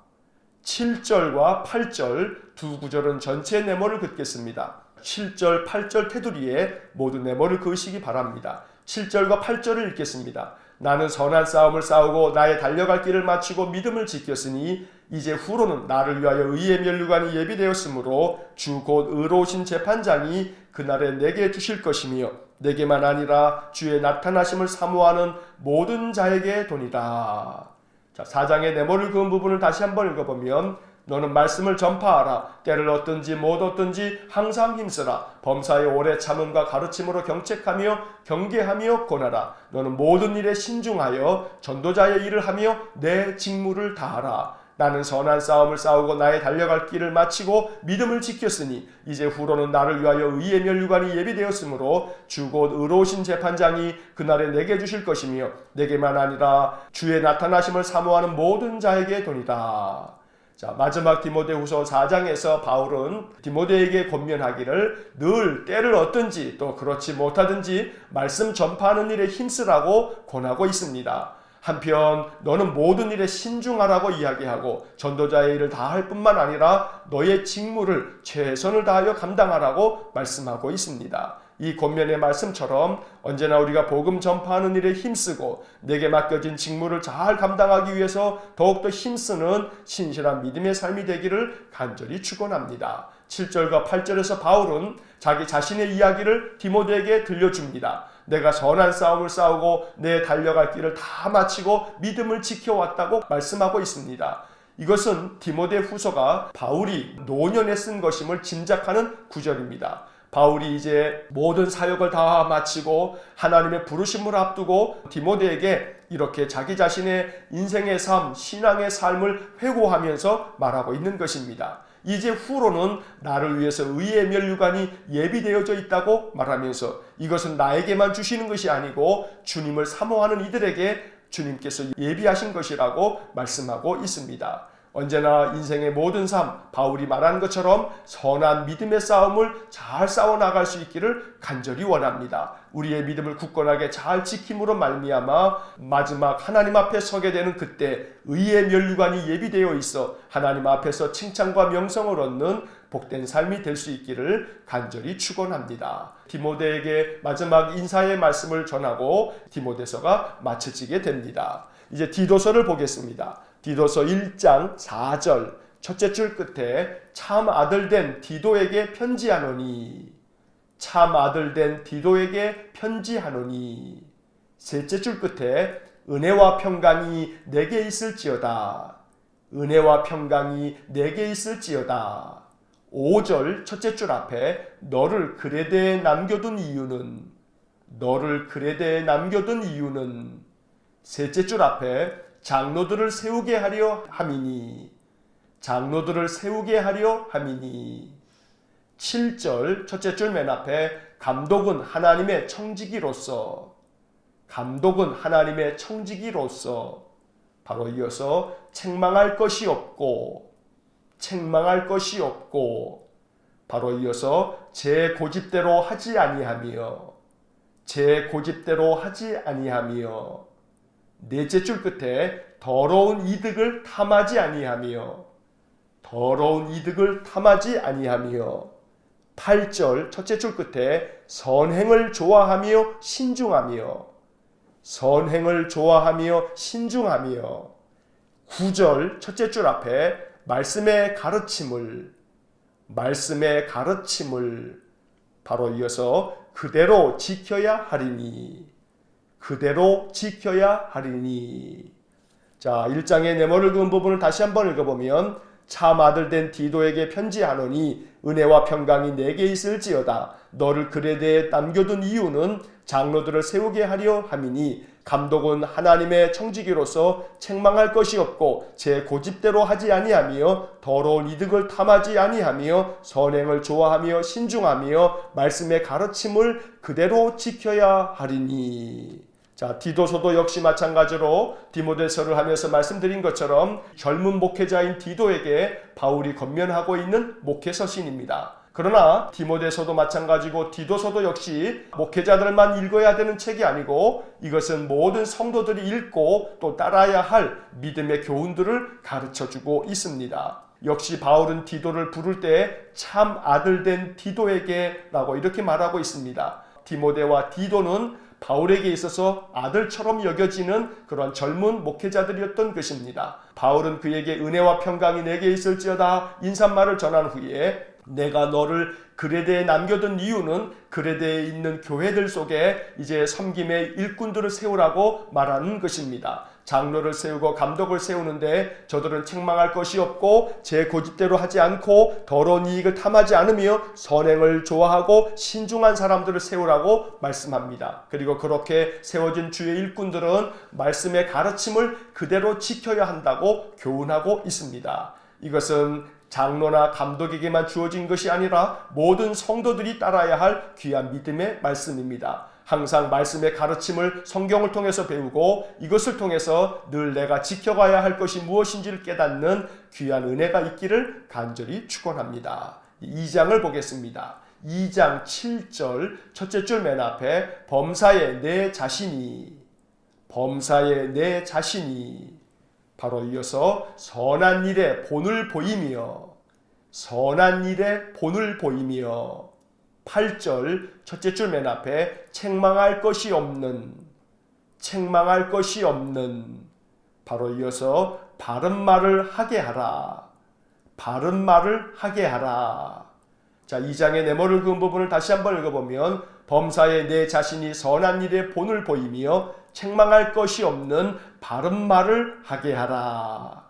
7절과 8절 두 구절은 전체 네모를 긋겠습니다. 7절, 8절 테두리에 모든 네모를 그으시기 바랍니다. 7절과 8절을 읽겠습니다. 나는 선한 싸움을 싸우고 나의 달려갈 길을 마치고 믿음을 지켰으니 이제 후로는 나를 위하여 의의 면류관이 예비되었으므로 주 곧 의로우신 재판장이 그날에 내게 주실 것이며 내게만 아니라 주의 나타나심을 사모하는 모든 자에게 도니라. 자, 4장의 네모를 그은 부분을 다시 한번 읽어보면 너는 말씀을 전파하라. 때를 얻든지 못 얻든지 항상 힘쓰라. 범사의 오래 참음과 가르침으로 경책하며 경계하며 권하라. 너는 모든 일에 신중하여 전도자의 일을 하며 내 직무를 다하라. 나는 선한 싸움을 싸우고 나의 달려갈 길을 마치고 믿음을 지켰으니 이제 후로는 나를 위하여 의의 면류관이 예비되었으므로 주 곧 의로우신 재판장이 그날에 내게 주실 것이며 내게만 아니라 주의 나타나심을 사모하는 모든 자에게 도니라. 자, 마지막 디모데후서 4장에서 바울은 디모데에게 권면하기를 늘 때를 얻든지 또 그렇지 못하든지 말씀 전파하는 일에 힘쓰라고 권하고 있습니다. 한편 너는 모든 일에 신중하라고 이야기하고 전도자의 일을 다할 뿐만 아니라 너의 직무를 최선을 다하여 감당하라고 말씀하고 있습니다. 이 권면의 말씀처럼 언제나 우리가 복음 전파하는 일에 힘쓰고 내게 맡겨진 직무를 잘 감당하기 위해서 더욱더 힘쓰는 신실한 믿음의 삶이 되기를 간절히 축원합니다. 7절과 8절에서 바울은 자기 자신의 이야기를 디모데에게 들려줍니다. 내가 선한 싸움을 싸우고 내 달려갈 길을 다 마치고 믿음을 지켜왔다고 말씀하고 있습니다. 이것은 디모데 후서가 바울이 노년에 쓴 것임을 짐작하는 구절입니다. 바울이 이제 모든 사역을 다 마치고 하나님의 부르심을 앞두고 디모데에게 이렇게 자기 자신의 인생의 삶, 신앙의 삶을 회고하면서 말하고 있는 것입니다. 이제 후로는 나를 위해서 의의 면류관이 예비되어져 있다고 말하면서 이것은 나에게만 주시는 것이 아니고 주님을 사모하는 이들에게 주님께서 예비하신 것이라고 말씀하고 있습니다. 언제나 인생의 모든 삶, 바울이 말한 것처럼 선한 믿음의 싸움을 잘 싸워나갈 수 있기를 간절히 원합니다. 우리의 믿음을 굳건하게 잘 지킴으로 말미암아 마지막 하나님 앞에 서게 되는 그때 의의 면류관이 예비되어 있어 하나님 앞에서 칭찬과 명성을 얻는 복된 삶이 될 수 있기를 간절히 축원합니다. 디모데에게 마지막 인사의 말씀을 전하고 디모데서가 마쳐지게 됩니다. 이제 디도서를 보겠습니다. 디도서 1장 4절 첫째 줄 끝에 참 아들 된 디도에게 편지하노니 참 아들 된 디도에게 편지하노니 셋째 줄 끝에 은혜와 평강이 내게 있을지어다 은혜와 평강이 내게 있을지어다 5절 첫째 줄 앞에 너를 그레데에 남겨둔 이유는 너를 그레데에 남겨둔 이유는 셋째 줄 앞에 장로들을 세우게 하려 함이니 장로들을 세우게 하려 함이니 7절 첫째 줄 맨 앞에 감독은 하나님의 청지기로서 감독은 하나님의 청지기로서 바로 이어서 책망할 것이 없고 책망할 것이 없고 바로 이어서 제 고집대로 하지 아니하며 제 고집대로 하지 아니하며 넷째 줄 끝에 더러운 이득을 탐하지 아니하며 더러운 이득을 탐하지 아니하며 8절 첫째 줄 끝에 선행을 좋아하며 신중하며 선행을 좋아하며 신중하며 9절 첫째 줄 앞에 말씀의 가르침을 바로 이어서 그대로 지켜야 하리니 자, 1장의 네모를 그은 부분을 다시 한번 읽어보면 참 아들 된 디도에게 편지하노니 은혜와 평강이 내게 있을지어다. 너를 그레데에 남겨둔 이유는 장로들을 세우게 하려 함이니 감독은 하나님의 청지기로서 책망할 것이 없고 제 고집대로 하지 아니하며 더러운 이득을 탐하지 아니하며 선행을 좋아하며 신중하며 말씀의 가르침을 그대로 지켜야 하리니. 자, 디도서도 역시 마찬가지로 디모데서를 하면서 말씀드린 것처럼 젊은 목회자인 디도에게 바울이 권면하고 있는 목회서신입니다. 그러나 디모데서도 마찬가지고 디도서도 역시 목회자들만 읽어야 되는 책이 아니고 이것은 모든 성도들이 읽고 또 따라야 할 믿음의 교훈들을 가르쳐주고 있습니다. 역시 바울은 디도를 부를 때 참 아들 된 디도에게 라고 이렇게 말하고 있습니다. 디모데와 디도는 바울에게 있어서 아들처럼 여겨지는 그런 젊은 목회자들이었던 것입니다. 바울은 그에게 은혜와 평강이 내게 있을지어다 인사말을 전한 후에 내가 너를 그레데에 남겨둔 이유는 그레데에 있는 교회들 속에 이제 섬김의 일꾼들을 세우라고 말하는 것입니다. 장로를 세우고 감독을 세우는데 저들은 책망할 것이 없고 제 고집대로 하지 않고 더러운 이익을 탐하지 않으며 선행을 좋아하고 신중한 사람들을 세우라고 말씀합니다. 그리고 그렇게 세워진 주의 일꾼들은 말씀의 가르침을 그대로 지켜야 한다고 교훈하고 있습니다. 이것은 장로나 감독에게만 주어진 것이 아니라 모든 성도들이 따라야 할 귀한 믿음의 말씀입니다. 항상 말씀의 가르침을 성경을 통해서 배우고 이것을 통해서 늘 내가 지켜가야 할 것이 무엇인지를 깨닫는 귀한 은혜가 있기를 간절히 축원합니다. 2장을 보겠습니다. 2장 7절 첫째 줄 맨 앞에 범사에 내 자신이 바로 이어서 선한 일에 본을 보이며 8절 첫째 줄 맨 앞에 책망할 것이 없는 바로 이어서 바른 말을 하게 하라. 자, 2장의 네모를 그은 부분을 다시 한번 읽어보면 범사에 내 자신이 선한 일에 본을 보이며 책망할 것이 없는 바른 말을 하게 하라.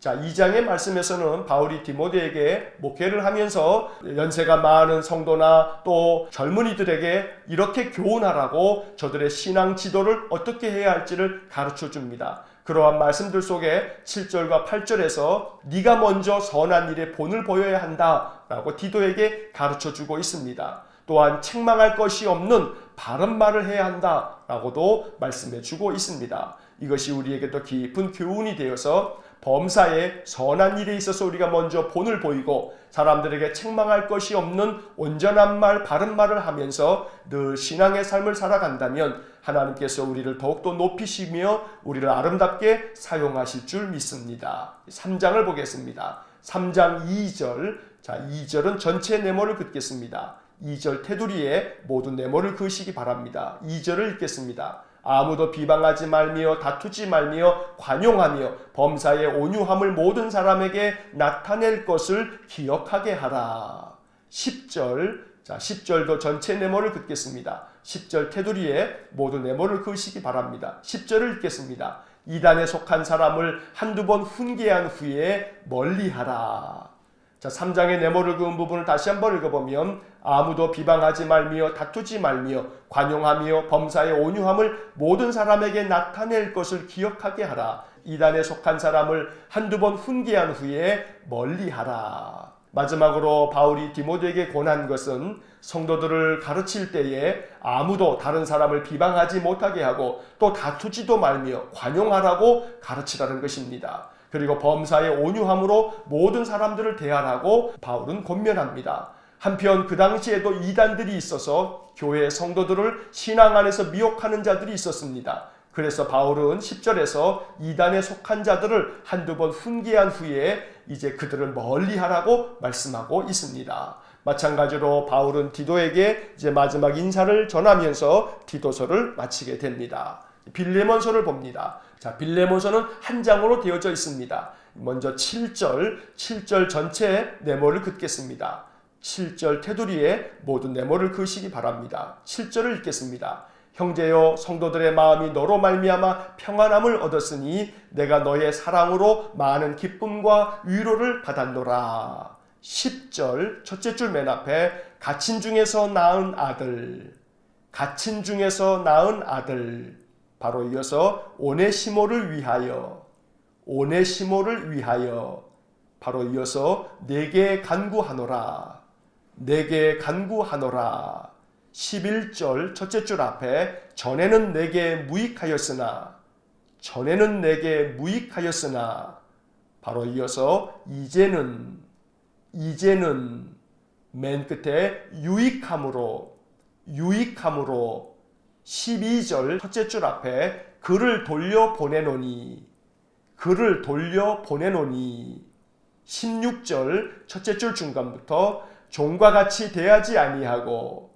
자, 2장의 말씀에서는 바울이 디모데에게 목회를 하면서 연세가 많은 성도나 또 젊은이들에게 이렇게 교훈하라고 저들의 신앙 지도를 어떻게 해야 할지를 가르쳐 줍니다. 그러한 말씀들 속에 7절과 8절에서 네가 먼저 선한 일에 본을 보여야 한다라고 디도에게 가르쳐 주고 있습니다. 또한 책망할 것이 없는 바른 말을 해야 한다라고도 말씀해 주고 있습니다. 이것이 우리에게도 깊은 교훈이 되어서 범사에 선한 일에 있어서 우리가 먼저 본을 보이고 사람들에게 책망할 것이 없는 온전한 말, 바른 말을 하면서 늘 신앙의 삶을 살아간다면 하나님께서 우리를 더욱더 높이시며 우리를 아름답게 사용하실 줄 믿습니다. 3장을 보겠습니다. 3장 2절. 자, 2절은 전체 네모를 긋겠습니다. 2절 테두리에 모든 네모를 그으시기 바랍니다. 2절을 읽겠습니다. 아무도 비방하지 말며 다투지 말며 관용하며 범사의 온유함을 모든 사람에게 나타낼 것을 기억하게 하라. 10절. 자, 10절도 전체 네모를 긋겠습니다. 10절 테두리에 모든 네모를 그으시기 바랍니다. 10절을 읽겠습니다. 이단에 속한 사람을 한두 번 훈계한 후에 멀리하라. 자, 3장의 네모를 그은 부분을 다시 한번 읽어보면 아무도 비방하지 말며 다투지 말며 관용하며 범사의 온유함을 모든 사람에게 나타낼 것을 기억하게 하라. 이단에 속한 사람을 한두 번 훈계한 후에 멀리하라. 마지막으로 바울이 디모데에게 권한 것은 성도들을 가르칠 때에 아무도 다른 사람을 비방하지 못하게 하고 또 다투지도 말며 관용하라고 가르치라는 것입니다. 그리고 범사의 온유함으로 모든 사람들을 대하라고 바울은 권면합니다. 한편 그 당시에도 이단들이 있어서 교회 성도들을 신앙 안에서 미혹하는 자들이 있었습니다. 그래서 바울은 10절에서 이단에 속한 자들을 한두 번 훈계한 후에 이제 그들을 멀리하라고 말씀하고 있습니다. 마찬가지로 바울은 디도에게 이제 마지막 인사를 전하면서 디도서를 마치게 됩니다. 빌레몬서를 봅니다. 자, 빌레몬서는 한 장으로 되어져 있습니다. 먼저 7절 전체에 네모를 긋겠습니다. 7절 테두리에 모든 네모를 그으시기 바랍니다. 7절을 읽겠습니다. 형제여, 성도들의 마음이 너로 말미암아 평안함을 얻었으니 내가 너의 사랑으로 많은 기쁨과 위로를 받았노라. 10절 첫째 줄 맨 앞에 갇힌 중에서 낳은 아들, 갇힌 중에서 낳은 아들, 바로 이어서 오네시모를 위하여, 오네시모를 위하여, 바로 이어서 내게 간구하노라, 내게 간구하노라. 11절 첫째 줄 앞에 전에는 내게 무익하였으나, 전에는 내게 무익하였으나, 바로 이어서 이제는 맨 끝에 유익함으로, 유익함으로. 12절 첫째 줄 앞에 그를 돌려 보내노니, 그를 돌려 보내노니. 16절 첫째 줄 중간부터 종과 같이 대하지 아니하고,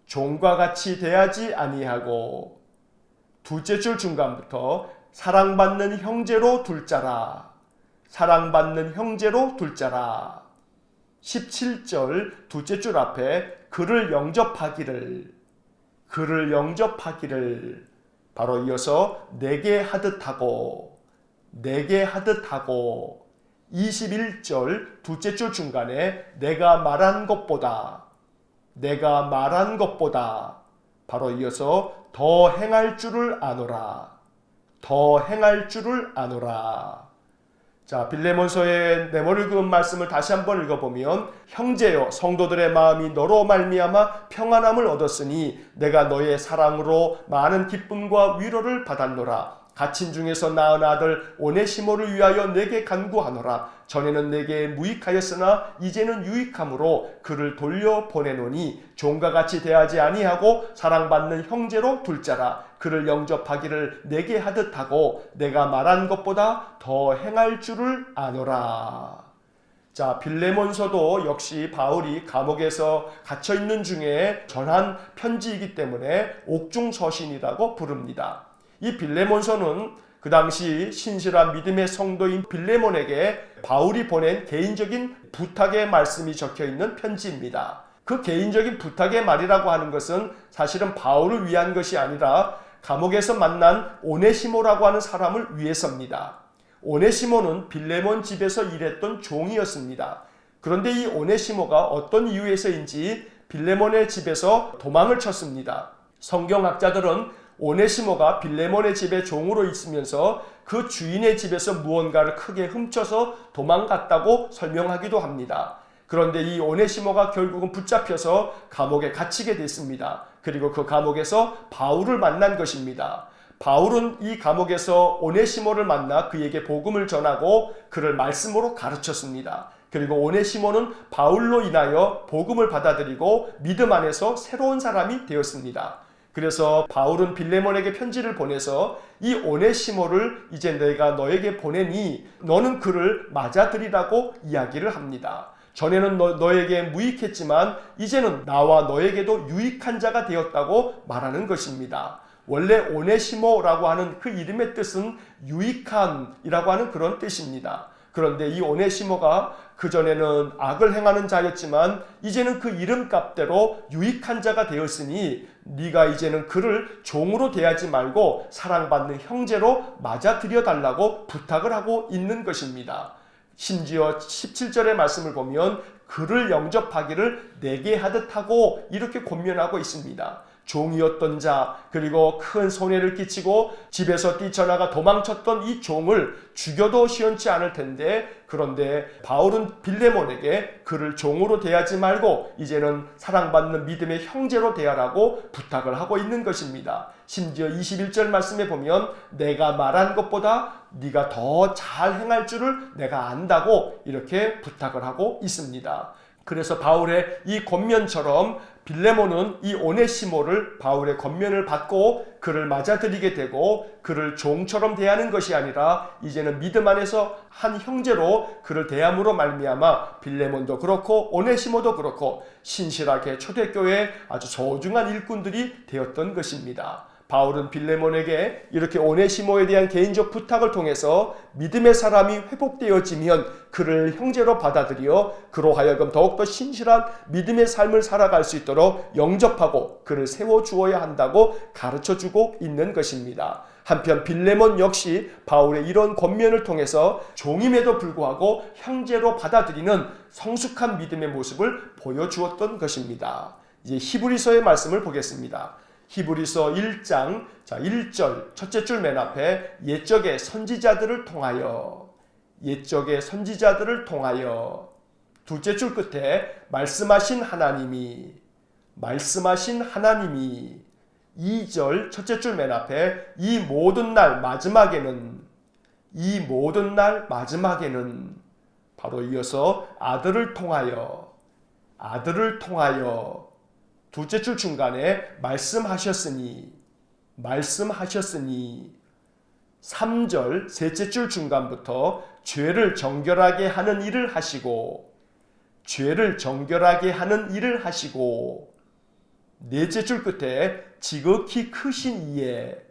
종과 같이 대하지 아니하고. 둘째 줄 중간부터 사랑받는 형제로 둘 자라, 사랑받는 형제로 둘 자라. 17절 둘째 줄 앞에 그를 영접하기를, 그를 영접하기를. 바로 이어서 내게 하듯하고, 내게 하듯하고. 21절 둘째 줄 중간에 내가 말한 것보다, 내가 말한 것보다. 바로 이어서 더 행할 줄을 아노라, 더 행할 줄을 아노라. 자, 빌레몬서의 네모를 그은 말씀을 다시 한번 읽어보면 형제여, 성도들의 마음이 너로 말미암아 평안함을 얻었으니 내가 너의 사랑으로 많은 기쁨과 위로를 받았노라. 갇힌 중에서 낳은 아들 오네시모를 위하여 내게 간구하노라. 전에는 내게 무익하였으나 이제는 유익함으로 그를 돌려 보내노니 종과 같이 대하지 아니하고 사랑받는 형제로 둘 자라. 그를 영접하기를 내게 하듯하고 내가 말한 것보다 더 행할 줄을 아노라. 자, 빌레몬서도 역시 바울이 감옥에서 갇혀 있는 중에 전한 편지이기 때문에 옥중서신이라고 부릅니다. 이 빌레몬서는 그 당시 신실한 믿음의 성도인 빌레몬에게 바울이 보낸 개인적인 부탁의 말씀이 적혀 있는 편지입니다. 그 개인적인 부탁의 말이라고 하는 것은 사실은 바울을 위한 것이 아니라 감옥에서 만난 오네시모라고 하는 사람을 위해서입니다. 오네시모는 빌레몬 집에서 일했던 종이었습니다. 그런데 이 오네시모가 어떤 이유에서인지 빌레몬의 집에서 도망을 쳤습니다. 성경학자들은 오네시모가 빌레몬의 집에 종으로 있으면서 그 주인의 집에서 무언가를 크게 훔쳐서 도망갔다고 설명하기도 합니다. 그런데 이 오네시모가 결국은 붙잡혀서 감옥에 갇히게 됐습니다. 그리고 그 감옥에서 바울을 만난 것입니다. 바울은 이 감옥에서 오네시모를 만나 그에게 복음을 전하고 그를 말씀으로 가르쳤습니다. 그리고 오네시모는 바울로 인하여 복음을 받아들이고 믿음 안에서 새로운 사람이 되었습니다. 그래서 바울은 빌레몬에게 편지를 보내서 이 오네시모를 이제 내가 너에게 보내니 너는 그를 맞아들이라고 이야기를 합니다. 전에는 너에게 무익했지만 이제는 나와 너에게도 유익한 자가 되었다고 말하는 것입니다. 원래 오네시모라고 하는 그 이름의 뜻은 유익한이라고 하는 그런 뜻입니다. 그런데 이 오네시모가 그전에는 악을 행하는 자였지만 이제는 그 이름값대로 유익한 자가 되었으니 네가 이제는 그를 종으로 대하지 말고 사랑받는 형제로 맞아들여 달라고 부탁을 하고 있는 것입니다. 심지어 17절의 말씀을 보면 그를 영접하기를 내게 하듯하고 이렇게 권면하고 있습니다. 종이었던 자, 그리고 큰 손해를 끼치고 집에서 뛰쳐나가 도망쳤던 이 종을 죽여도 시원치 않을 텐데, 그런데 바울은 빌레몬에게 그를 종으로 대하지 말고 이제는 사랑받는 믿음의 형제로 대하라고 부탁을 하고 있는 것입니다. 심지어 21절 말씀에 보면 내가 말한 것보다 네가 더 잘 행할 줄을 내가 안다고 이렇게 부탁을 하고 있습니다. 그래서 바울의 이 권면처럼 빌레몬은 이 오네시모를 바울의 권면을 받고 그를 맞아들이게 되고 그를 종처럼 대하는 것이 아니라 이제는 믿음 안에서 한 형제로 그를 대함으로 말미암아 빌레몬도 그렇고 오네시모도 그렇고 신실하게 초대교회의 아주 소중한 일꾼들이 되었던 것입니다. 바울은 빌레몬에게 이렇게 오네시모에 대한 개인적 부탁을 통해서 믿음의 사람이 회복되어지면 그를 형제로 받아들여 그로 하여금 더욱더 신실한 믿음의 삶을 살아갈 수 있도록 영접하고 그를 세워주어야 한다고 가르쳐주고 있는 것입니다. 한편 빌레몬 역시 바울의 이런 권면을 통해서 종임에도 불구하고 형제로 받아들이는 성숙한 믿음의 모습을 보여주었던 것입니다. 이제 히브리서의 말씀을 보겠습니다. 히브리서 1장 1절 첫째 줄 맨 앞에 옛적의 선지자들을 통하여 둘째 줄 끝에 말씀하신 하나님이 2절 첫째 줄 맨 앞에 이 모든 날 마지막에는 바로 이어서 아들을 통하여 둘째 줄 중간에 말씀하셨으니 3절 셋째 줄 중간부터 죄를 정결하게 하는 일을 하시고 넷째 줄 끝에 지극히 크신 이에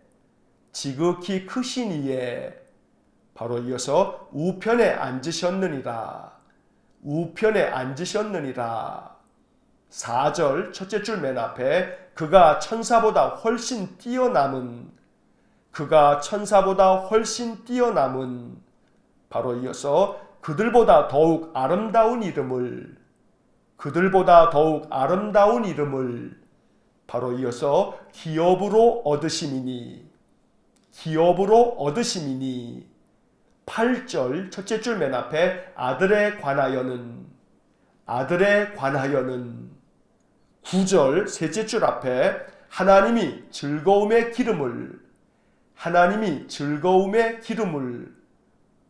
바로 이어서 우편에 앉으셨느니라 4절 첫째 줄 맨 앞에 그가 천사보다 훨씬 뛰어남은 바로 이어서 그들보다 더욱 아름다운 이름을 바로 이어서 기업으로 얻으심이니 8절 첫째 줄 맨 앞에 아들에 관하여는 9절 셋째 줄 앞에 하나님이 즐거움의 기름을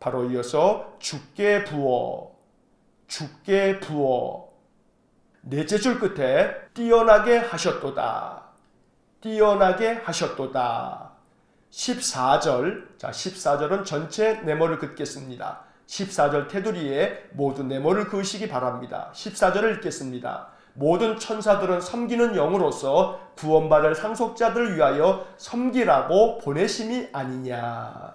바로 이어서 주께 부어 넷째 줄 끝에 뛰어나게 하셨도다 14절은 전체 네모를 긋겠습니다. 14절 테두리에 모두 네모를 그으시기 바랍니다. 14절을 읽겠습니다. 모든 천사들은 섬기는 영으로서 구원받을 상속자들을 위하여 섬기라고 보내심이 아니냐.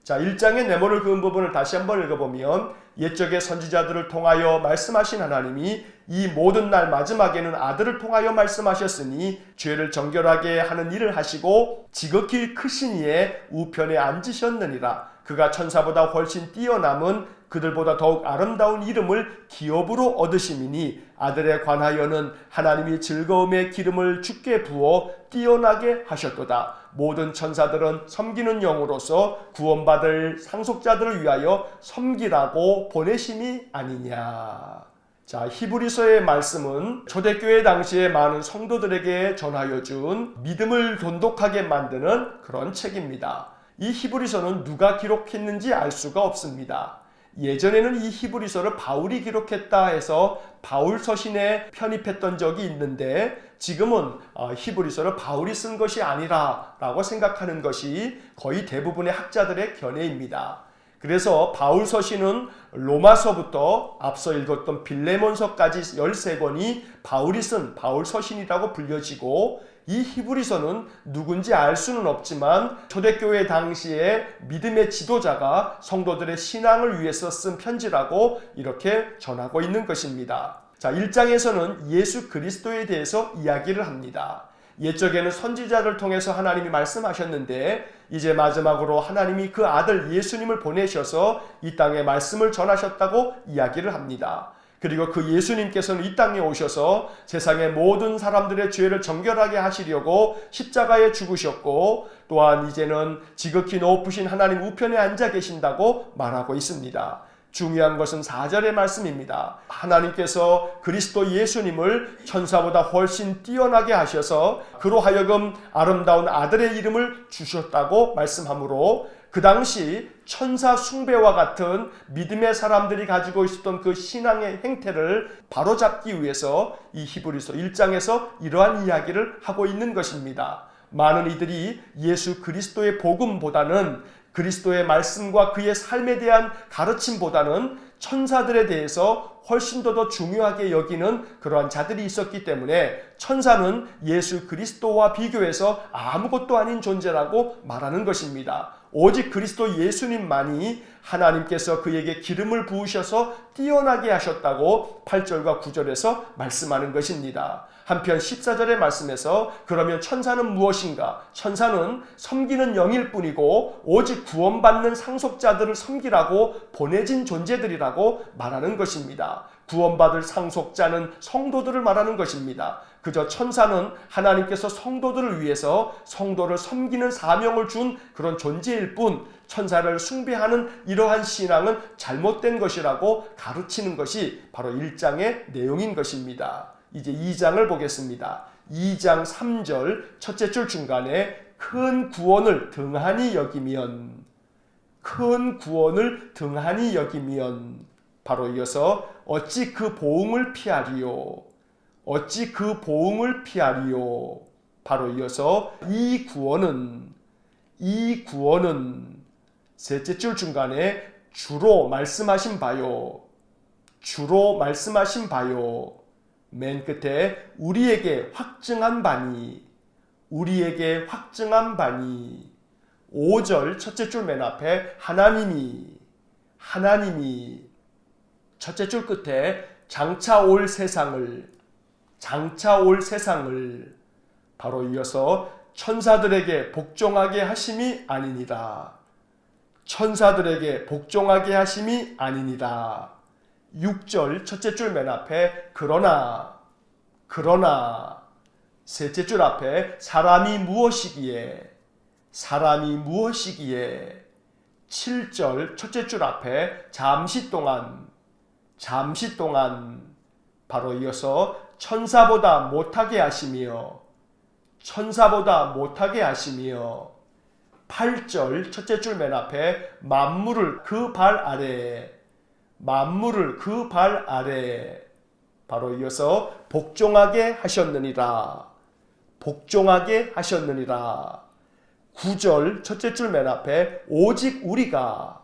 자, 1장의 네모를 그은 부분을 다시 한번 읽어보면 옛적의 선지자들을 통하여 말씀하신 하나님이 이 모든 날 마지막에는 아들을 통하여 말씀하셨으니 죄를 정결하게 하는 일을 하시고 지극히 크신 이의 우편에 앉으셨느니라. 그가 천사보다 훨씬 뛰어남은 그들보다 더욱 아름다운 이름을 기업으로 얻으심이니 아들에 관하여는 하나님이 즐거움의 기름을 주께 부어 뛰어나게 하셨도다. 모든 천사들은 섬기는 영으로서 구원받을 상속자들을 위하여 섬기라고 보내심이 아니냐. 자, 히브리서의 말씀은 초대교회 당시에 많은 성도들에게 전하여 준 믿음을 돈독하게 만드는 그런 책입니다. 이 히브리서는 누가 기록했는지 알 수가 없습니다. 예전에는 이 히브리서를 바울이 기록했다 해서 바울 서신에 편입했던 적이 있는데 지금은 히브리서를 바울이 쓴 것이 아니라 라고 생각하는 것이 거의 대부분의 학자들의 견해입니다. 그래서 바울 서신은 로마서부터 앞서 읽었던 빌레몬서까지 13권이 바울이 쓴 바울 서신이라고 불려지고 이 히브리서는 누군지 알 수는 없지만 초대교회 당시에 믿음의 지도자가 성도들의 신앙을 위해서 쓴 편지라고 이렇게 전하고 있는 것입니다. 자, 1장에서는 예수 그리스도에 대해서 이야기를 합니다. 옛적에는 선지자를 통해서 하나님이 말씀하셨는데 이제 마지막으로 하나님이 그 아들 예수님을 보내셔서 이 땅에 말씀을 전하셨다고 이야기를 합니다. 그리고 그 예수님께서는 이 땅에 오셔서 세상의 모든 사람들의 죄를 정결하게 하시려고 십자가에 죽으셨고 또한 이제는 지극히 높으신 하나님 우편에 앉아 계신다고 말하고 있습니다. 중요한 것은 4절의 말씀입니다. 하나님께서 그리스도 예수님을 천사보다 훨씬 뛰어나게 하셔서 그로 하여금 아름다운 아들의 이름을 주셨다고 말씀하므로 그 당시 천사 숭배와 같은 믿음의 사람들이 가지고 있었던 그 신앙의 행태를 바로잡기 위해서 이 히브리서 1장에서 이러한 이야기를 하고 있는 것입니다. 많은 이들이 예수 그리스도의 복음보다는 그리스도의 말씀과 그의 삶에 대한 가르침보다는 천사들에 대해서 훨씬 더 중요하게 여기는 그러한 자들이 있었기 때문에 천사는 예수 그리스도와 비교해서 아무것도 아닌 존재라고 말하는 것입니다. 오직 그리스도 예수님만이 하나님께서 그에게 기름을 부으셔서 뛰어나게 하셨다고 8절과 9절에서 말씀하는 것입니다. 한편 14절의 말씀에서 그러면 천사는 무엇인가? 천사는 섬기는 영일 뿐이고 오직 구원받는 상속자들을 섬기라고 보내진 존재들이라고 말하는 것입니다. 구원받을 상속자는 성도들을 말하는 것입니다. 그저 천사는 하나님께서 성도들을 위해서 성도를 섬기는 사명을 준 그런 존재일 뿐, 천사를 숭배하는 이러한 신앙은 잘못된 것이라고 가르치는 것이 바로 1장의 내용인 것입니다. 이제 2장을 보겠습니다. 2장 3절 첫째 줄 중간에 큰 구원을 등한히 여기면, 큰 구원을 등한히 여기면, 바로 이어서 어찌 그 보응을 피하리요, 어찌 그 보응을 피하리요. 바로 이어서 이 구원은 셋째 줄 중간에 주로 말씀하신 바요, 주로 말씀하신 바요. 맨 끝에 우리에게 확증한 바니, 우리에게 확증한 바니. 5절 첫째 줄 맨 앞에 하나님이 첫째 줄 끝에 장차 올 세상을 바로 이어서 천사들에게 복종하게 하심이 아니니라, 천사들에게 복종하게 하심이 아니니라. 6절 첫째 줄 맨 앞에 그러나 셋째 줄 앞에 사람이 무엇이기에 7절 첫째 줄 앞에 잠시 동안 바로 이어서 천사보다 못하게 하시며 8절 첫째 줄 맨 앞에 만물을 그 발 아래 바로 이어서 복종하게 하셨느니라. 9절 첫째 줄 맨 앞에 오직 우리가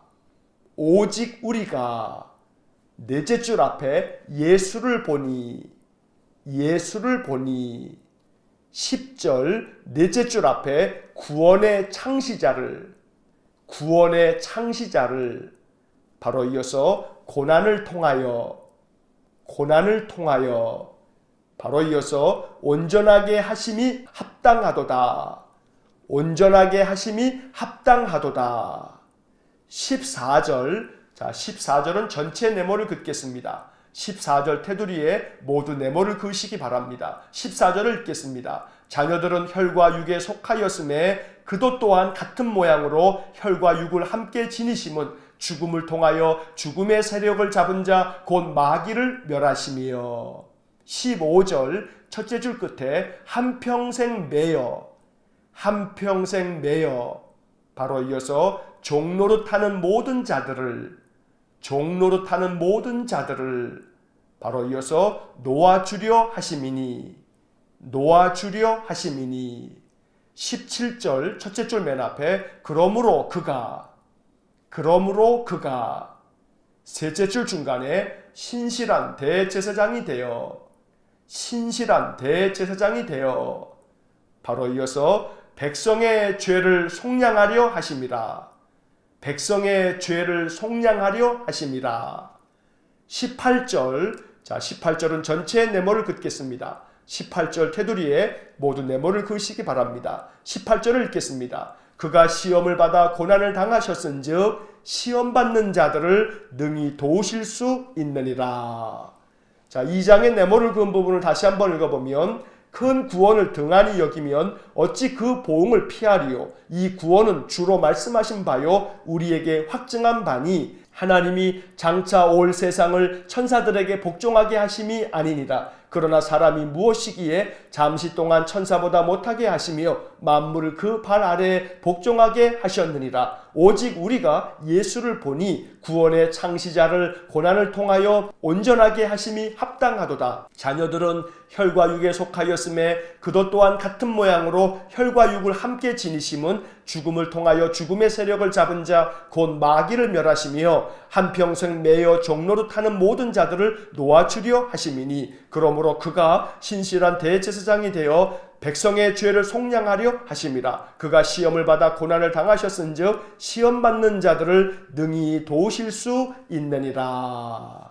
넷째 줄 앞에 예수를 보니 10절 넷째 줄 앞에 구원의 창시자를 바로 이어서 고난을 통하여 바로 이어서 온전하게 하심이 합당하도다. 14절, 자 14절은 전체 네모를 긋겠습니다. 14절 테두리에 모두 네모를 그으시기 바랍니다. 14절을 읽겠습니다. 자녀들은 혈과 육에 속하였음에 그도 또한 같은 모양으로 혈과 육을 함께 지니심은 죽음을 통하여 죽음의 세력을 잡은 자 곧 마귀를 멸하시며. 15절 첫째 줄 끝에 한평생 매여 바로 이어서 종노릇하는 모든 자들을 바로 이어서 놓아주려 하심이니 17절 첫째 줄 맨 앞에 그러므로 그가 셋째 줄 중간에 신실한 대제사장이 되어 바로 이어서 백성의 죄를 속량하려 하심이라. 18절, 자 18절은 전체 네모를 긋겠습니다. 18절 테두리에 모두 네모를 그으시기 바랍니다. 18절을 읽겠습니다. 그가 시험을 받아 고난을 당하셨은즉 시험 받는 자들을 능히 도우실 수 있느니라. 자, 2장의 네모를 그은 부분을 다시 한번 읽어보면 큰 구원을 등한히 여기면 어찌 그 보응을 피하리요. 이 구원은 주로 말씀하신 바요 우리에게 확증한 바니 하나님이 장차 올 세상을 천사들에게 복종하게 하심이 아니니라. 그러나 사람이 무엇이기에 잠시 동안 천사보다 못하게 하시며 만물을 그 발 아래에 복종하게 하셨느니라. 오직 우리가 예수를 보니 구원의 창시자를 고난을 통하여 온전하게 하심이 합당하도다. 자녀들은 혈과 육에 속하였음에 그도 또한 같은 모양으로 혈과 육을 함께 지니심은 죽음을 통하여 죽음의 세력을 잡은 자 곧 마귀를 멸하시며 한평생 매여 종로로 타는 모든 자들을 놓아주려 하심이니 그러므로 그가 신실한 대제사장이 되어 백성의 죄를 속량하려 하심이라. 그가 시험을 받아 고난을 당하셨은즉 시험 받는 자들을 능히 도우실 수 있느니라.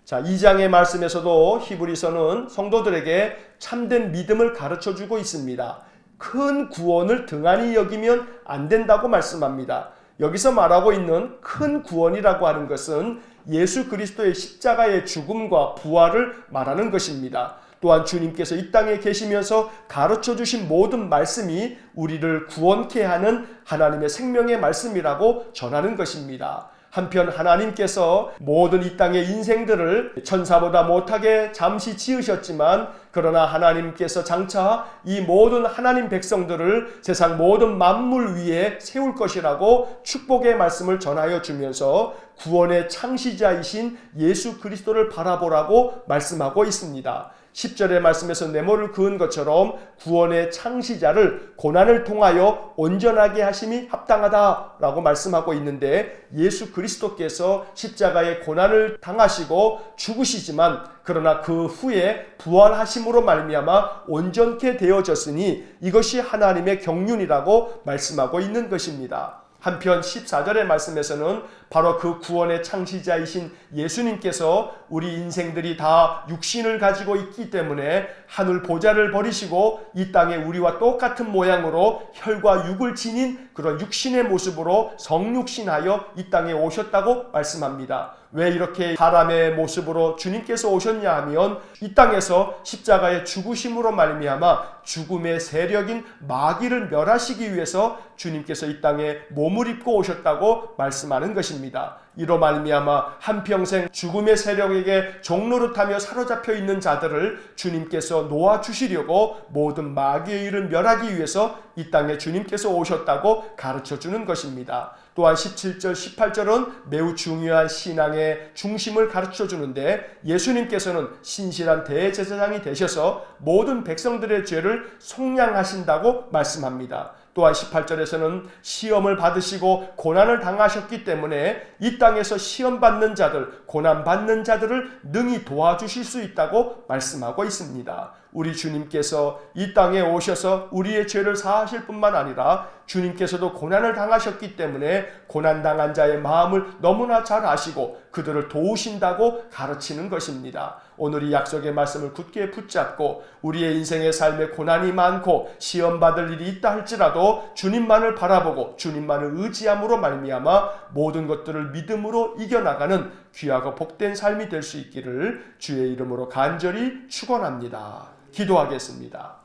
자, 2장의 말씀에서도 히브리서는 성도들에게 참된 믿음을 가르쳐주고 있습니다. 큰 구원을 등한히 여기면 안 된다고 말씀합니다. 여기서 말하고 있는 큰 구원이라고 하는 것은 예수 그리스도의 십자가의 죽음과 부활을 말하는 것입니다. 또한 주님께서 이 땅에 계시면서 가르쳐 주신 모든 말씀이 우리를 구원케 하는 하나님의 생명의 말씀이라고 전하는 것입니다. 한편 하나님께서 모든 이 땅의 인생들을 천사보다 못하게 잠시 지으셨지만 그러나 하나님께서 장차 이 모든 하나님 백성들을 세상 모든 만물 위에 세울 것이라고 축복의 말씀을 전하여 주면서 구원의 창시자이신 예수 그리스도를 바라보라고 말씀하고 있습니다. 10절의 말씀에서 네모를 그은 것처럼 구원의 창시자를 고난을 통하여 온전하게 하심이 합당하다라고 말씀하고 있는데 예수 그리스도께서 십자가의 고난을 당하시고 죽으시지만 그러나 그 후에 부활하심으로 말미암아 온전케 되어졌으니 이것이 하나님의 경륜이라고 말씀하고 있는 것입니다. 한편 14절의 말씀에서는 바로 그 구원의 창시자이신 예수님께서 우리 인생들이 다 육신을 가지고 있기 때문에 하늘 보좌를 버리시고 이 땅에 우리와 똑같은 모양으로 혈과 육을 지닌 그런 육신의 모습으로 성육신하여 이 땅에 오셨다고 말씀합니다. 왜 이렇게 사람의 모습으로 주님께서 오셨냐 하면 이 땅에서 십자가의 죽으심으로 말미암아 죽음의 세력인 마귀를 멸하시기 위해서 주님께서 이 땅에 몸을 입고 오셨다고 말씀하는 것입니다. 이로 말미암아 한평생 죽음의 세력에게 종노릇하며 사로잡혀 있는 자들을 주님께서 놓아주시려고 모든 마귀의 일을 멸하기 위해서 이 땅에 주님께서 오셨다고 가르쳐주는 것입니다. 또한 17절, 18절은 매우 중요한 신앙의 중심을 가르쳐주는데 예수님께서는 신실한 대제사장이 되셔서 모든 백성들의 죄를 속량하신다고 말씀합니다. 또한 18절에서는 시험을 받으시고 고난을 당하셨기 때문에 이 땅에서 시험받는 자들, 고난받는 자들을 능히 도와주실 수 있다고 말씀하고 있습니다. 우리 주님께서 이 땅에 오셔서 우리의 죄를 사하실 뿐만 아니라 주님께서도 고난을 당하셨기 때문에 고난당한 자의 마음을 너무나 잘 아시고 그들을 도우신다고 가르치는 것입니다. 오늘 이 약속의 말씀을 굳게 붙잡고 우리의 인생의 삶에 고난이 많고 시험받을 일이 있다 할지라도 주님만을 바라보고 주님만을 의지함으로 말미암아 모든 것들을 믿음으로 이겨나가는 귀하고 복된 삶이 될 수 있기를 주의 이름으로 간절히 축원합니다. 기도하겠습니다.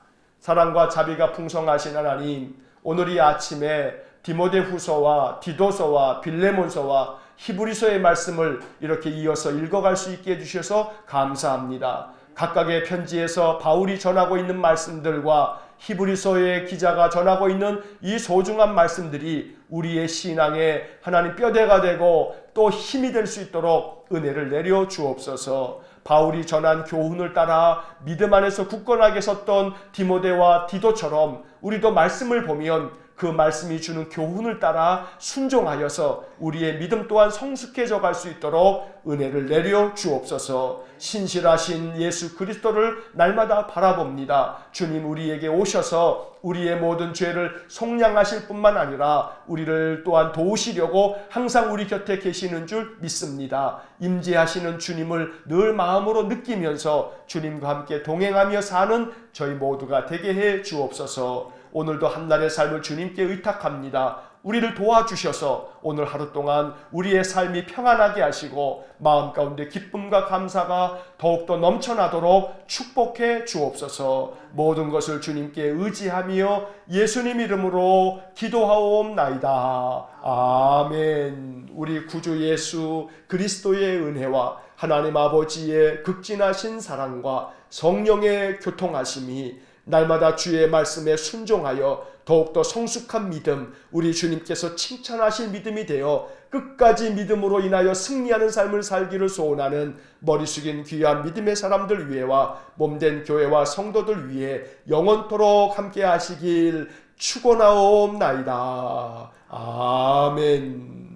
사랑과 자비가 풍성하신 하나님, 오늘 이 아침에 디모데후서와 디도서와 빌레몬서와 히브리서의 말씀을 이렇게 이어서 읽어갈 수 있게 해주셔서 감사합니다. 각각의 편지에서 바울이 전하고 있는 말씀들과 히브리서의 기자가 전하고 있는 이 소중한 말씀들이 우리의 신앙에 하나님 뼈대가 되고 또 힘이 될 수 있도록 은혜를 내려 주옵소서. 바울이 전한 교훈을 따라 믿음 안에서 굳건하게 섰던 디모데와 디도처럼 우리도 말씀을 보면 그 말씀이 주는 교훈을 따라 순종하여서 우리의 믿음 또한 성숙해져 갈 수 있도록 은혜를 내려 주옵소서. 신실하신 예수 그리스도를 날마다 바라봅니다. 주님 우리에게 오셔서 우리의 모든 죄를 속량하실 뿐만 아니라 우리를 또한 도우시려고 항상 우리 곁에 계시는 줄 믿습니다. 임재하시는 주님을 늘 마음으로 느끼면서 주님과 함께 동행하며 사는 저희 모두가 되게 해 주옵소서. 오늘도 한날의 삶을 주님께 의탁합니다. 우리를 도와주셔서 오늘 하루 동안 우리의 삶이 평안하게 하시고 마음 가운데 기쁨과 감사가 더욱더 넘쳐나도록 축복해 주옵소서. 모든 것을 주님께 의지하며 예수님 이름으로 기도하옵나이다. 아멘. 우리 구주 예수 그리스도의 은혜와 하나님 아버지의 극진하신 사랑과 성령의 교통하심이 날마다 주의 말씀에 순종하여 더욱더 성숙한 믿음, 우리 주님께서 칭찬하실 믿음이 되어 끝까지 믿음으로 인하여 승리하는 삶을 살기를 소원하는 머리 숙인 귀한 믿음의 사람들 위해와 몸된 교회와 성도들 위해 영원토록 함께 하시길 축원하옵나이다. 아멘.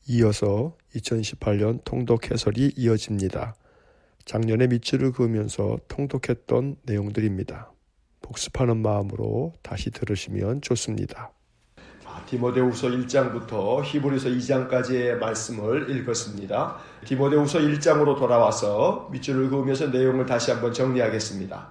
이어서 2018년 통독 해설이 이어집니다. 작년에 밑줄을 그으면서 통독했던 내용들입니다. 복습하는 마음으로 다시 들으시면 좋습니다. 디모데후서 1장부터 히브리서 2장까지의 말씀을 읽었습니다. 디모데후서 1장으로 돌아와서 밑줄을 그으면서 내용을 다시 한번 정리하겠습니다.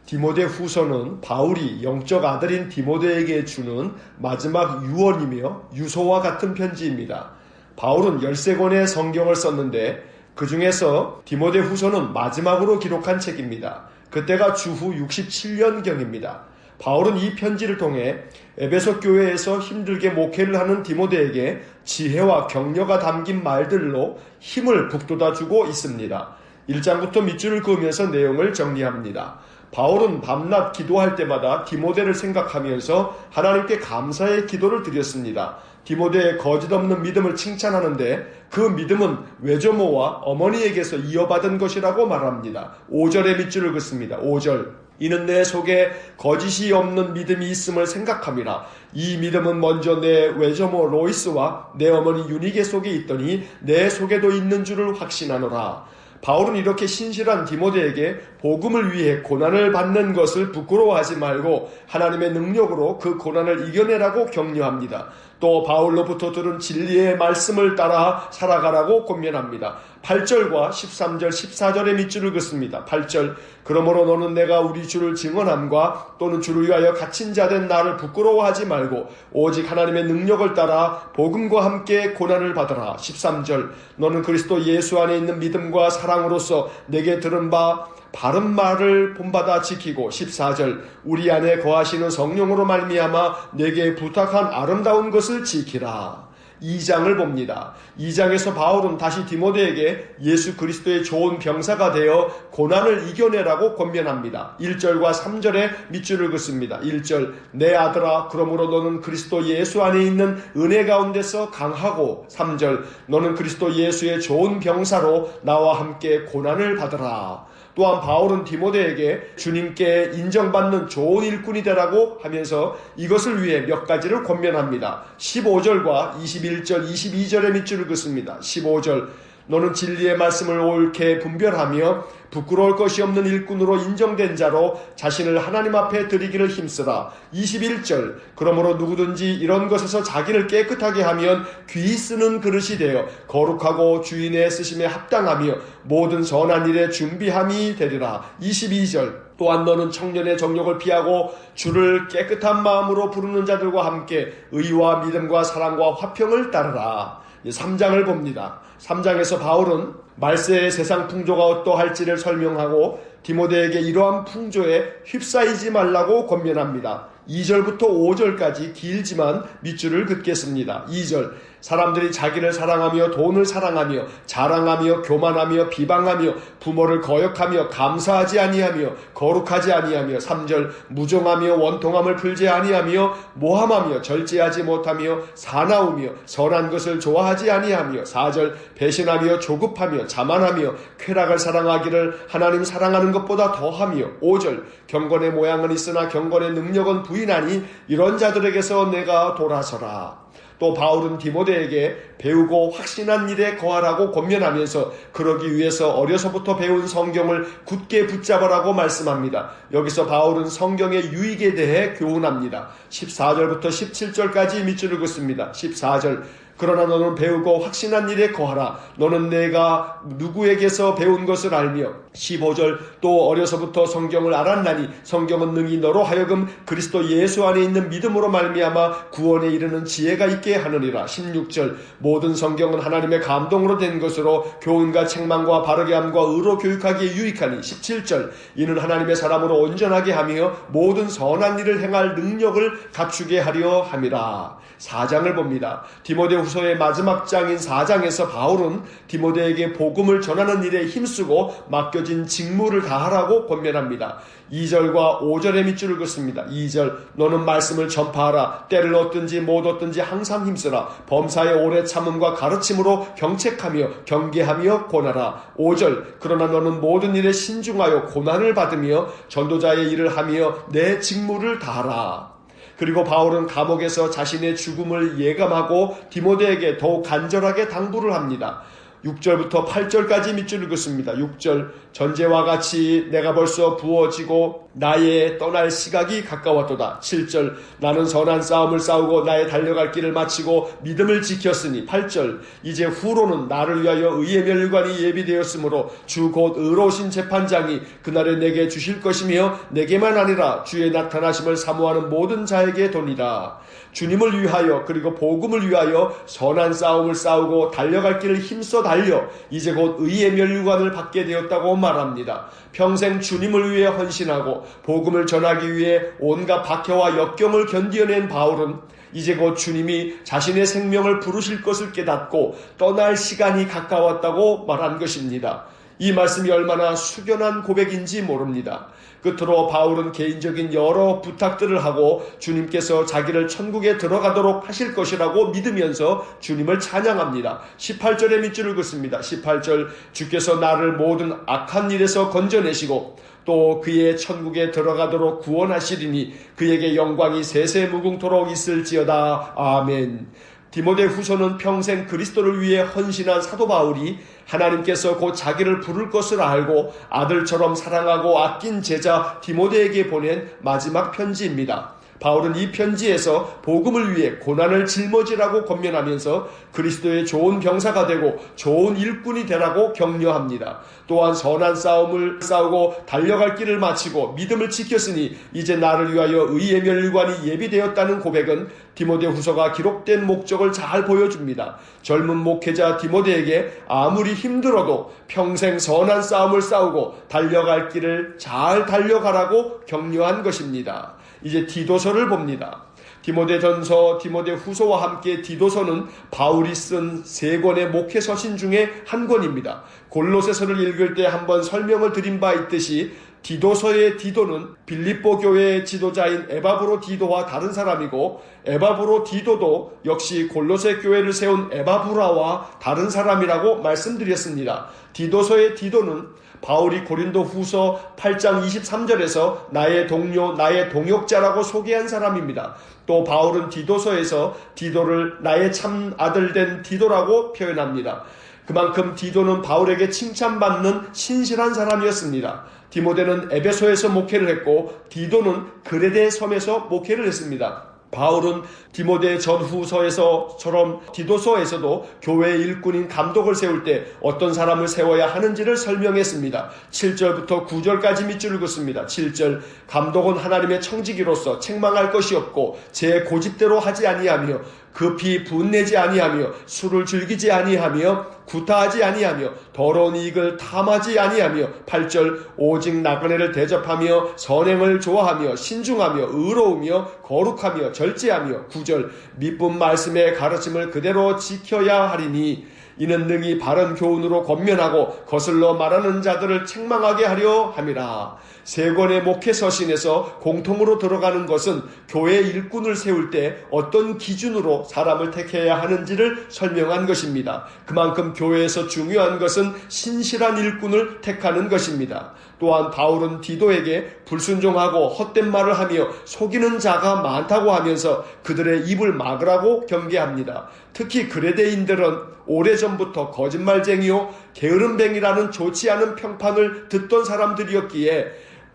디모데후서는 바울이 영적 아들인 디모데에게 주는 마지막 유언이며 유서와 같은 편지입니다. 바울은 13권의 성경을 썼는데 그 중에서 디모데후서는 마지막으로 기록한 책입니다. 그때가 주후 67년경입니다. 바울은 이 편지를 통해 에베소 교회에서 힘들게 목회를 하는 디모데에게 지혜와 격려가 담긴 말들로 힘을 북돋아주고 있습니다. 1장부터 밑줄을 그으면서 내용을 정리합니다. 바울은 밤낮 기도할 때마다 디모데를 생각하면서 하나님께 감사의 기도를 드렸습니다. 디모데의 거짓없는 믿음을 칭찬하는데 그 믿음은 외조모와 어머니에게서 이어받은 것이라고 말합니다. 5절의 밑줄을 긋습니다. 5절. 이는 내 속에 거짓이 없는 믿음이 있음을 생각함이라. 이 믿음은 먼저 내 외조모 로이스와 내 어머니 유니게 속에 있더니 내 속에도 있는 줄을 확신하노라. 바울은 이렇게 신실한 디모데에게 복음을 위해 고난을 받는 것을 부끄러워하지 말고 하나님의 능력으로 그 고난을 이겨내라고 격려합니다. 또 바울로부터 들은 진리의 말씀을 따라 살아가라고 권면합니다. 8절과 13절, 14절의 밑줄을 긋습니다. 8절. 그러므로 너는 내가 우리 주를 증언함과 또는 주를 위하여 갇힌 자 된 나를 부끄러워하지 말고 오직 하나님의 능력을 따라 복음과 함께 고난을 받으라. 13절. 너는 그리스도 예수 안에 있는 믿음과 사랑으로서 내게 들은 바 바른 말을 본받아 지키고 14절. 우리 안에 거하시는 성령으로 말미암아 내게 부탁한 아름다운 것을 지키라. 2장을 봅니다. 2장에서 바울은 다시 디모데에게 예수 그리스도의 좋은 병사가 되어 고난을 이겨내라고 권면합니다. 1절과 3절에 밑줄을 긋습니다. 1절. 내 아들아 그러므로 너는 그리스도 예수 안에 있는 은혜 가운데서 강하고 3절. 너는 그리스도 예수의 좋은 병사로 나와 함께 고난을 받으라. 또한 바울은 디모데에게 주님께 인정받는 좋은 일꾼이 되라고 하면서 이것을 위해 몇 가지를 권면합니다. 15절과 21절, 22절의 밑줄을 긋습니다. 15절. 너는 진리의 말씀을 옳게 분별하며 부끄러울 것이 없는 일꾼으로 인정된 자로 자신을 하나님 앞에 드리기를 힘쓰라. 21절. 그러므로 누구든지 이런 것에서 자기를 깨끗하게 하면 귀 쓰는 그릇이 되어 거룩하고 주인의 쓰심에 합당하며 모든 선한 일에 준비함이 되리라. 22절. 또한 너는 청년의 정욕을 피하고 주를 깨끗한 마음으로 부르는 자들과 함께 의와 믿음과 사랑과 화평을 따르라. 3장을 봅니다. 3장에서 바울은 말세의 세상 풍조가 어떠할지를 설명하고 디모데에게 이러한 풍조에 휩싸이지 말라고 권면합니다. 2절부터 5절까지 길지만 밑줄을 긋겠습니다. 2절. 사람들이 자기를 사랑하며 돈을 사랑하며 자랑하며 교만하며 비방하며 부모를 거역하며 감사하지 아니하며 거룩하지 아니하며 3절. 무정하며 원통함을 풀지 아니하며 모함하며 절제하지 못하며 사나우며 선한 것을 좋아하지 아니하며 4절. 배신하며 조급하며 자만하며 쾌락을 사랑하기를 하나님 사랑하는 것보다 더하며 5절. 경건의 모양은 있으나 경건의 능력은 부인하니 이런 자들에게서 내가 돌아서라. 또 바울은 디모데에게 배우고 확신한 일에 거하라고 권면하면서 그러기 위해서 어려서부터 배운 성경을 굳게 붙잡으라고 말씀합니다. 여기서 바울은 성경의 유익에 대해 교훈합니다. 14절부터 17절까지 밑줄을 긋습니다. 14절. 그러나 너는 배우고 확신한 일에 거하라. 너는 내가 누구에게서 배운 것을 알며 15절. 또 어려서부터 성경을 알았나니 성경은 능히 너로 하여금 그리스도 예수 안에 있는 믿음으로 말미암아 구원에 이르는 지혜가 있게 하느니라. 16절. 모든 성경은 하나님의 감동으로 된 것으로 교훈과 책망과 바르게 함과 의로 교육하기에 유익하니. 17절. 이는 하나님의 사람으로 온전하게 하며 모든 선한 일을 행할 능력을 갖추게 하려 함이라. 4장을 봅니다. 디모데후서의 마지막 장인 4장에서 바울은 디모데에게 복음을 전하는 일에 힘쓰고 맡겨 맡겨진 직무를 다하라고 권면합니다. 2절과 5절의 밑줄을 긋습니다. 2절 너는 말씀을 전파하라. 때를 얻든지 못 얻든지 항상 힘쓰라. 범사의 오래 참음과 가르침으로 경책하며 경계하며 권하라. 5절 그러나 너는 모든 일에 신중하여 고난을 받으며 전도자의 일을 하며 내 직무를 다하라. 그리고 바울은 감옥에서 자신의 죽음을 예감하고 디모데에게 더욱 간절하게 당부를 합니다. 6절부터 8절까지 밑줄을 긋습니다. 6절 전제와 같이 내가 벌써 부어지고 나의 떠날 시각이 가까웠도다. 7절 나는 선한 싸움을 싸우고 나의 달려갈 길을 마치고 믿음을 지켰으니. 8절 이제 후로는 나를 위하여 의의 멸관이 예비되었으므로 주 곧 의로우신 재판장이 그날에 내게 주실 것이며 내게만 아니라 주의 나타나심을 사모하는 모든 자에게 도니라. 주님을 위하여 그리고 복음을 위하여 선한 싸움을 싸우고 달려갈 길을 힘써 달려 이제 곧 의의 면류관을 받게 되었다고 말합니다. 평생 주님을 위해 헌신하고 복음을 전하기 위해 온갖 박해와 역경을 견디어낸 바울은 이제 곧 주님이 자신의 생명을 부르실 것을 깨닫고 떠날 시간이 가까웠다고 말한 것입니다. 이 말씀이 얼마나 숙연한 고백인지 모릅니다. 끝으로 바울은 개인적인 여러 부탁들을 하고 주님께서 자기를 천국에 들어가도록 하실 것이라고 믿으면서 주님을 찬양합니다. 18절의 밑줄을 긋습니다. 18절 주께서 나를 모든 악한 일에서 건져내시고 또 그의 천국에 들어가도록 구원하시리니 그에게 영광이 세세무궁토록 있을지어다. 아멘. 디모데 후서는 평생 그리스도를 위해 헌신한 사도 바울이 하나님께서 곧 자기를 부를 것을 알고 아들처럼 사랑하고 아낀 제자 디모데에게 보낸 마지막 편지입니다. 바울은 이 편지에서 복음을 위해 고난을 짊어지라고 권면하면서 그리스도의 좋은 병사가 되고 좋은 일꾼이 되라고 격려합니다. 또한 선한 싸움을 싸우고 달려갈 길을 마치고 믿음을 지켰으니 이제 나를 위하여 의의 멸관이 예비되었다는 고백은 디모데 후서가 기록된 목적을 잘 보여줍니다. 젊은 목회자 디모데에게 아무리 힘들어도 평생 선한 싸움을 싸우고 달려갈 길을 잘 달려가라고 격려한 것입니다. 이제 디도서를 봅니다. 디모데전서, 디모데후서와 함께 디도서는 바울이 쓴 3권의 목회 서신 중에 한 권입니다. 골로새서를 읽을 때 한번 설명을 드린 바 있듯이 디도서의 디도는 빌립보 교회의 지도자인 에바브로 디도와 다른 사람이고 에바브로 디도도 역시 골로새 교회를 세운 에바브라와 다른 사람이라고 말씀드렸습니다. 디도서의 디도는 바울이 고린도 후서 8장 23절에서 나의 동료, 나의 동역자라고 소개한 사람입니다. 또 바울은 디도서에서 디도를 나의 참 아들 된 디도라고 표현합니다. 그만큼 디도는 바울에게 칭찬받는 신실한 사람이었습니다. 디모데는 에베소에서 목회를 했고 디도는 그레데 섬에서 목회를 했습니다. 바울은 디모데 전후서에서처럼 디도서에서도 교회의 일꾼인 감독을 세울 때 어떤 사람을 세워야 하는지를 설명했습니다. 7절부터 9절까지 밑줄을 긋습니다. 7절 감독은 하나님의 청지기로서 책망할 것이 없고 제 고집대로 하지 아니하며 급히 분내지 아니하며 술을 즐기지 아니하며 구타하지 아니하며 더러운 이익을 탐하지 아니하며 8절 오직 나그네를 대접하며 선행을 좋아하며 신중하며 의로우며 거룩하며 절제하며 9절 미쁜 말씀의 가르침을 그대로 지켜야 하리니 이는 능히 바른 교훈으로 권면하고 거슬러 말하는 자들을 책망하게 하려 함이라. 3권의 목회 서신에서 공통으로 들어가는 것은 교회 일꾼을 세울 때 어떤 기준으로 사람을 택해야 하는지를 설명한 것입니다. 그만큼 교회에서 중요한 것은 신실한 일꾼을 택하는 것입니다. 또한 바울은 디도에게 불순종하고 헛된 말을 하며 속이는 자가 많다고 하면서 그들의 입을 막으라고 경계합니다. 특히 그레데인들은 오래전부터 거짓말쟁이요 게으름뱅이라는 좋지 않은 평판을 듣던 사람들이었기에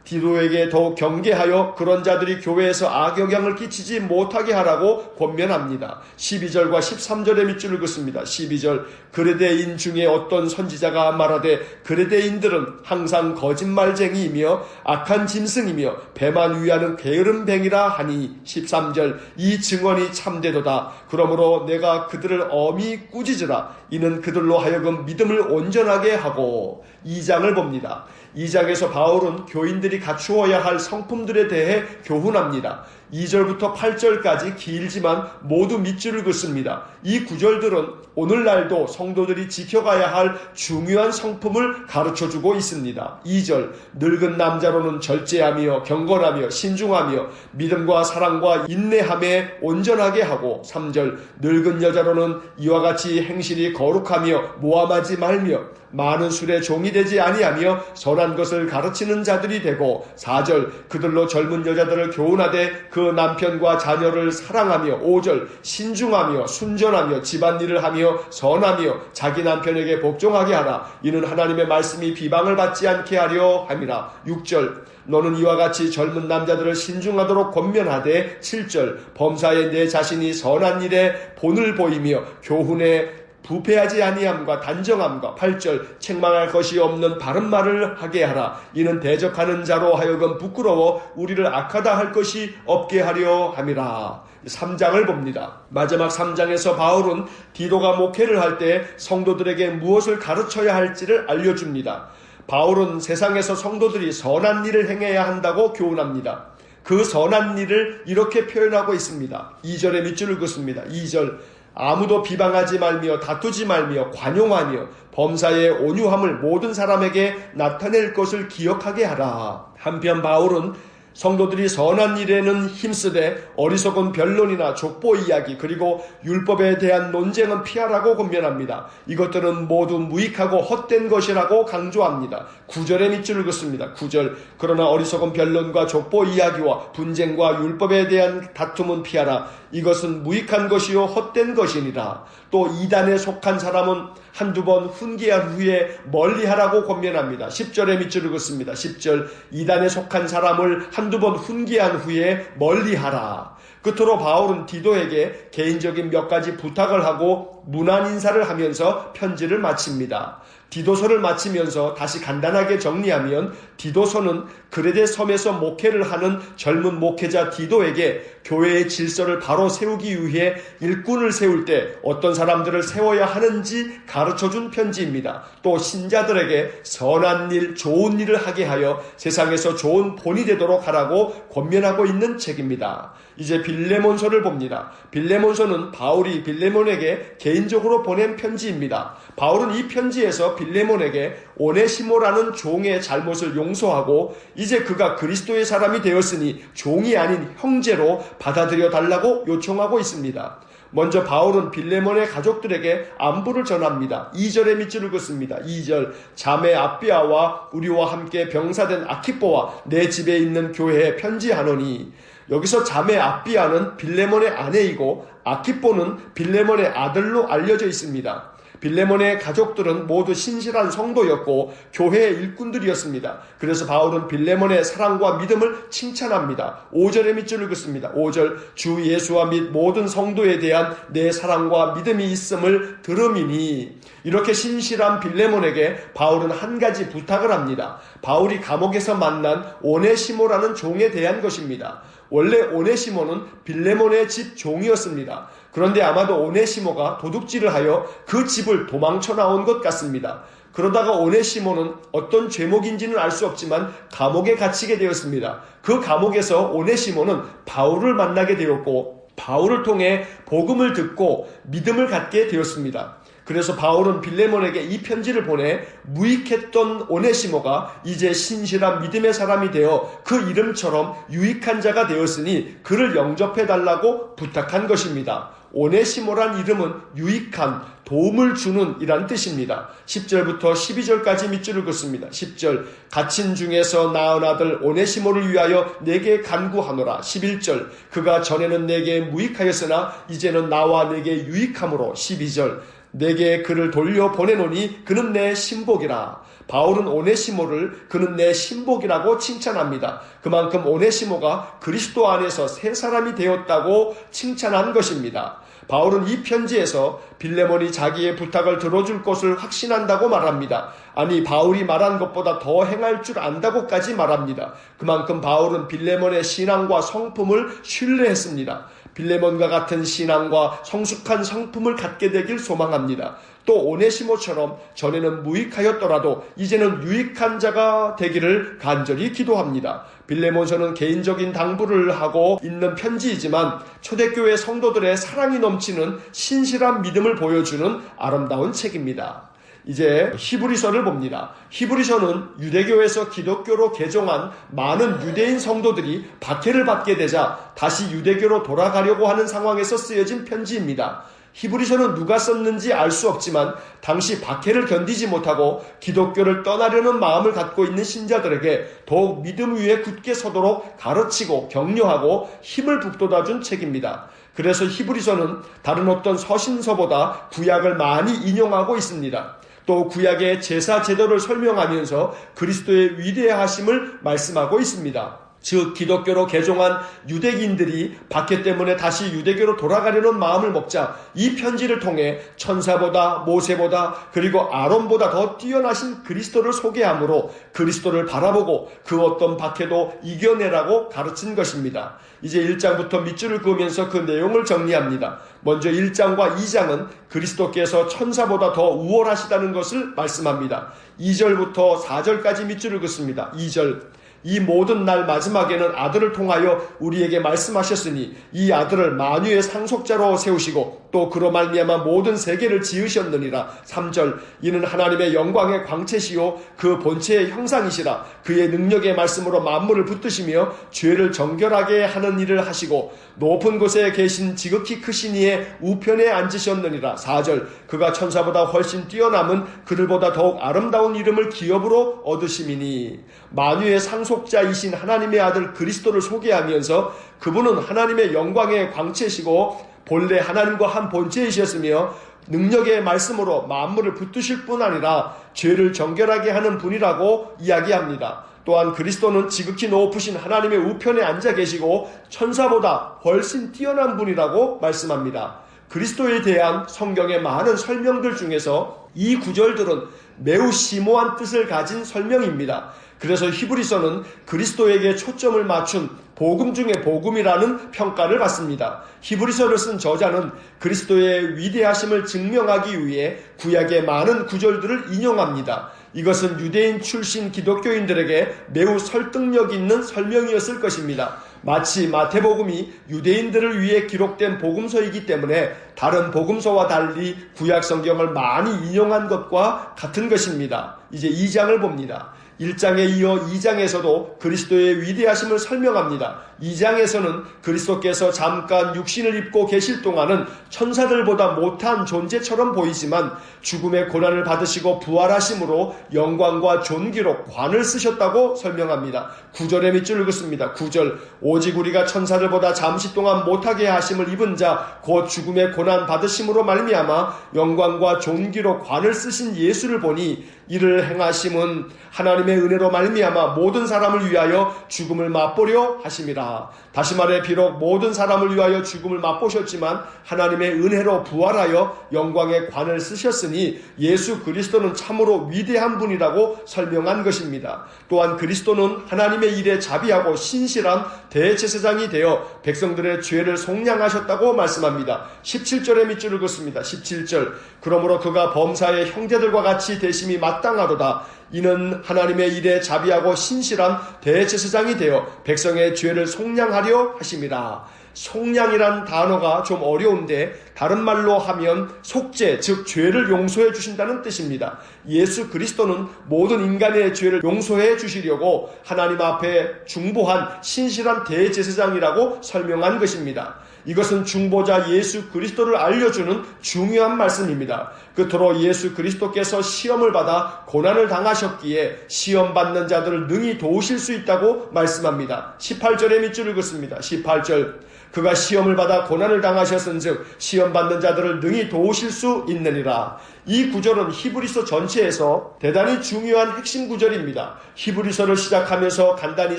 디도에게 더욱 경계하여 그런 자들이 교회에서 악영향을 끼치지 못하게 하라고 권면합니다. 12절과 13절의 밑줄을 긋습니다. 12절 그레데인 중에 어떤 선지자가 말하되 그레데인들은 항상 거짓말쟁이이며 악한 짐승이며 배만 위하는 게으름뱅이라 하니 13절 이 증언이 참되도다. 그러므로 내가 그들을 엄히 꾸짖으라. 이는 그들로 하여금 믿음을 온전하게 하고 2장을 봅니다. 2장에서 바울은 교인들이 갖추어야 할 성품들에 대해 교훈합니다. 2절부터 8절까지 길지만 모두 밑줄을 긋습니다. 이 구절들은 오늘날도 성도들이 지켜가야 할 중요한 성품을 가르쳐주고 있습니다. 2절, 늙은 남자로는 절제하며 경건하며 신중하며 믿음과 사랑과 인내함에 온전하게 하고, 3절, 늙은 여자로는 이와 같이 행실이 거룩하며 모함하지 말며 많은 술에 종이 되지 아니하며 선한 것을 가르치는 자들이 되고, 4절, 그들로 젊은 여자들을 교훈하되 그 남편과 자녀를 사랑하며, 5절, 신중하며 순전하며 집안일을 하며 선하며 자기 남편에게 복종하게 하라. 이는 하나님의 말씀이 비방을 받지 않게 하려 함이라. 6절, 너는 이와 같이 젊은 남자들을 신중하도록 권면하되, 7절, 범사에 내 자신이 선한 일에 본을 보이며 교훈에 부패하지 아니함과 단정함과, 8절, 책망할 것이 없는 바른 말을 하게 하라. 이는 대적하는 자로 하여금 부끄러워 우리를 악하다 할 것이 없게 하려 함이라. 3장을 봅니다. 마지막 3장에서 바울은 디도가 목회를 할 때 성도들에게 무엇을 가르쳐야 할지를 알려줍니다. 바울은 세상에서 성도들이 선한 일을 행해야 한다고 교훈합니다. 그 선한 일을 이렇게 표현하고 있습니다. 2절에 밑줄을 긋습니다. 2절, 아무도 비방하지 말며 다투지 말며 관용하며 범사의 온유함을 모든 사람에게 나타낼 것을 기억하게 하라. 한편 바울은 성도들이 선한 일에는 힘쓰되 어리석은 변론이나 족보 이야기 그리고 율법에 대한 논쟁은 피하라고 권면합니다. 이것들은 모두 무익하고 헛된 것이라고 강조합니다. 9절에 밑줄을 긋습니다. 9절, 그러나 어리석은 변론과 족보 이야기와 분쟁과 율법에 대한 다툼은 피하라. 이것은 무익한 것이요 헛된 것이니라. 또 이단에 속한 사람은 한두 번 훈계한 후에 멀리하라고 권면합니다. 10절에 밑줄을 긋습니다. 10절, 이단에 속한 사람을 한두 번 훈계한 후에 멀리하라. 끝으로 바울은 디도에게 개인적인 몇 가지 부탁을 하고 문안 인사를 하면서 편지를 마칩니다. 디도서를 마치면서 다시 간단하게 정리하면, 디도서는 그레데 섬에서 목회를 하는 젊은 목회자 디도에게 교회의 질서를 바로 세우기 위해 일꾼을 세울 때 어떤 사람들을 세워야 하는지 가르쳐준 편지입니다. 또 신자들에게 선한 일, 좋은 일을 하게 하여 세상에서 좋은 본이 되도록 하라고 권면하고 있는 책입니다. 이제 빌레몬서를 봅니다. 빌레몬서는 바울이 빌레몬에게 개인적으로 보낸 편지입니다. 바울은 이 편지에서 빌레몬에게 오네시모라는 종의 잘못을 용서하고 이제 그가 그리스도의 사람이 되었으니 종이 아닌 형제로 받아들여 달라고 요청하고 있습니다. 먼저 바울은 빌레몬의 가족들에게 안부를 전합니다. 2절에 밑줄을 긋습니다. 2절, 자매 아비아와 우리와 함께 병사된 아키뽀와 내 집에 있는 교회에 편지하노니. 여기서 자매 아비아는 빌레몬의 아내이고 아키뽀는 빌레몬의 아들로 알려져 있습니다. 빌레몬의 가족들은 모두 신실한 성도였고 교회의 일꾼들이었습니다. 그래서 바울은 빌레몬의 사랑과 믿음을 칭찬합니다. 5절에 밑줄을 긋습니다. 5절, 주 예수와 및 모든 성도에 대한 내 사랑과 믿음이 있음을 들음이니. 이렇게 신실한 빌레몬에게 바울은 한 가지 부탁을 합니다. 바울이 감옥에서 만난 오네시모라는 종에 대한 것입니다. 원래 오네시모는 빌레몬의 집 종이었습니다. 그런데 아마도 오네시모가 도둑질을 하여 그 집을 도망쳐 나온 것 같습니다. 그러다가 오네시모는 어떤 죄목인지는 알 수 없지만 감옥에 갇히게 되었습니다. 그 감옥에서 오네시모는 바울을 만나게 되었고 바울을 통해 복음을 듣고 믿음을 갖게 되었습니다. 그래서 바울은 빌레몬에게 이 편지를 보내 무익했던 오네시모가 이제 신실한 믿음의 사람이 되어 그 이름처럼 유익한 자가 되었으니 그를 영접해달라고 부탁한 것입니다. 오네시모란 이름은 유익한, 도움을 주는 이란 뜻입니다. 10절부터 12절까지 밑줄을 긋습니다. 10절, 갇힌 중에서 낳은 아들 오네시모를 위하여 내게 간구하노라. 11절, 그가 전에는 내게 무익하였으나 이제는 나와 내게 유익함으로. 12절, 내게 그를 돌려 보내노니 그는 내 신복이라. 바울은 오네시모를 그는 내 신복이라고 칭찬합니다. 그만큼 오네시모가 그리스도 안에서 새 사람이 되었다고 칭찬한 것입니다. 바울은 이 편지에서 빌레몬이 자기의 부탁을 들어줄 것을 확신한다고 말합니다. 아니, 바울이 말한 것보다 더 행할 줄 안다고까지 말합니다. 그만큼 바울은 빌레몬의 신앙과 성품을 신뢰했습니다. 빌레몬과 같은 신앙과 성숙한 성품을 갖게 되길 소망합니다. 또 오네시모처럼 전에는 무익하였더라도 이제는 유익한 자가 되기를 간절히 기도합니다. 빌레몬서는 개인적인 당부를 하고 있는 편지이지만 초대교회 성도들의 사랑이 넘치는 신실한 믿음을 보여주는 아름다운 책입니다. 이제 히브리서를 봅니다. 히브리서는 유대교에서 기독교로 개종한 많은 유대인 성도들이 박해를 받게 되자 다시 유대교로 돌아가려고 하는 상황에서 쓰여진 편지입니다. 히브리서는 누가 썼는지 알 수 없지만 당시 박해를 견디지 못하고 기독교를 떠나려는 마음을 갖고 있는 신자들에게 더욱 믿음 위에 굳게 서도록 가르치고 격려하고 힘을 북돋아준 책입니다. 그래서 히브리서는 다른 어떤 서신서보다 구약을 많이 인용하고 있습니다. 또 구약의 제사 제도를 설명하면서 그리스도의 위대하심을 말씀하고 있습니다. 즉 기독교로 개종한 유대인들이 박해 때문에 다시 유대교로 돌아가려는 마음을 먹자 이 편지를 통해 천사보다 모세보다 그리고 아론보다 더 뛰어나신 그리스도를 소개함으로 그리스도를 바라보고 그 어떤 박해도 이겨내라고 가르친 것입니다. 이제 1장부터 밑줄을 그으면서 그 내용을 정리합니다. 먼저 1장과 2장은 그리스도께서 천사보다 더 우월하시다는 것을 말씀합니다. 2절부터 4절까지 밑줄을 긋습니다. 2절 이 모든 날 마지막에는 아들을 통하여 우리에게 말씀하셨으니 이 아들을 만유의 상속자로 세우시고 또 그로 말미암아 모든 세계를 지으셨느니라. 3절 이는 하나님의 영광의 광채시요 그 본체의 형상이시라. 그의 능력의 말씀으로 만물을 붙드시며 죄를 정결하게 하는 일을 하시고 높은 곳에 계신 지극히 크신 이의 우편에 앉으셨느니라. 4절 그가 천사보다 훨씬 뛰어남은 그들보다 더욱 아름다운 이름을 기업으로 얻으심이니. 만유의 상속자이신 하나님의 아들 그리스도를 소개하면서 그분은 하나님의 영광의 광채시고 본래 하나님과 한 본체이셨으며 능력의 말씀으로 만물을 붙드실 뿐 아니라 죄를 정결하게 하는 분이라고 이야기합니다. 또한 그리스도는 지극히 높으신 하나님의 우편에 앉아 계시고 천사보다 훨씬 뛰어난 분이라고 말씀합니다. 그리스도에 대한 성경의 많은 설명들 중에서 이 구절들은 매우 심오한 뜻을 가진 설명입니다. 그래서 히브리서는 그리스도에게 초점을 맞춘 복음 중의 복음이라는 평가를 받습니다. 히브리서를 쓴 저자는 그리스도의 위대하심을 증명하기 위해 구약의 많은 구절들을 인용합니다. 이것은 유대인 출신 기독교인들에게 매우 설득력 있는 설명이었을 것입니다. 마치 마태복음이 유대인들을 위해 기록된 복음서이기 때문에 다른 복음서와 달리 구약 성경을 많이 인용한 것과 같은 것입니다. 이제 2장을 봅니다. 1장에 이어 2장에서도 그리스도의 위대하심을 설명합니다. 2장에서는 그리스도께서 잠깐 육신을 입고 계실 동안은 천사들보다 못한 존재처럼 보이지만 죽음의 고난을 받으시고 부활하심으로 영광과 존귀로 관을 쓰셨다고 설명합니다. 9절의 밑줄을 긋습니다. 9절 오직 우리가 천사들보다 잠시 동안 못하게 하심을 입은 자 곧 죽음의 고난 받으심으로 말미암아 영광과 존귀로 관을 쓰신 예수를 보니 이를 행하심은 하나님의 은혜로 말미암아 모든 사람을 위하여 죽음을 맛보려 하심이라. 다시 말해 비록 모든 사람을 위하여 죽음을 맛보셨지만 하나님의 은혜로 부활하여 영광의 관을 쓰셨으니 예수 그리스도는 참으로 위대한 분이라고 설명한 것입니다. 또한 그리스도는 하나님의 일에 자비하고 신실한 대제사장이 되어 백성들의 죄를 속량하셨다고 말씀합니다. 17절의 밑줄을 긋습니다. 17절 그러므로 그가 범사의 형제들과 같이 되심이 마땅하도다. 이는 하나님의 일에 자비하고 신실한 대제사장이 되어 백성의 죄를 속량하려 하심이라. 속량이란 단어가 좀 어려운데 다른 말로 하면 속죄, 즉 죄를 용서해 주신다는 뜻입니다. 예수 그리스도는 모든 인간의 죄를 용서해 주시려고 하나님 앞에 중보한 신실한 대제사장이라고 설명한 것입니다. 이것은 중보자 예수 그리스도를 알려주는 중요한 말씀입니다. 그토록 예수 그리스도께서 시험을 받아 고난을 당하셨기에 시험받는 자들을 능히 도우실 수 있다고 말씀합니다. 18절의 밑줄을 긋습니다. 18절 그가 시험을 받아 고난을 당하셨은즉 시험받는 자들을 능히 도우실 수 있느니라. 이 구절은 히브리서 전체에서 대단히 중요한 핵심 구절입니다. 히브리서를 시작하면서 간단히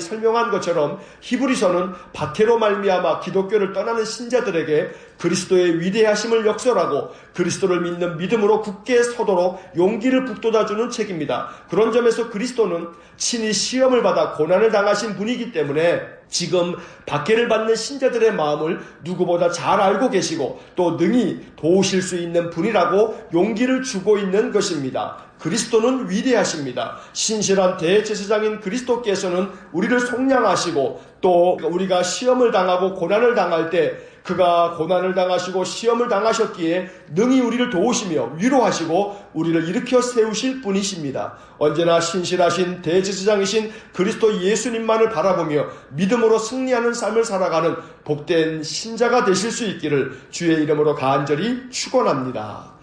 설명한 것처럼 히브리서는 박해로 말미암아 기독교를 떠나는 신자들에게 그리스도의 위대하심을 역설하고 그리스도를 믿는 믿음으로 굳게 서도록 용기를 북돋아주는 책입니다. 그런 점에서 그리스도는 친히 시험을 받아 고난을 당하신 분이기 때문에 지금 박해를 받는 신자들의 마음을 누구보다 잘 알고 계시고 또 능히 도우실 수 있는 분이라고 용기를 주고 있는 것입니다. 그리스도는 위대하십니다. 신실한 대제사장인 그리스도께서는 우리를 속량하시고 또 우리가 시험을 당하고 고난을 당할 때 그가 고난을 당하시고 시험을 당하셨기에 능히 우리를 도우시며 위로하시고 우리를 일으켜 세우실 분이십니다. 언제나 신실하신 대제사장이신 그리스도 예수님만을 바라보며 믿음으로 승리하는 삶을 살아가는 복된 신자가 되실 수 있기를 주의 이름으로 간절히 축원합니다.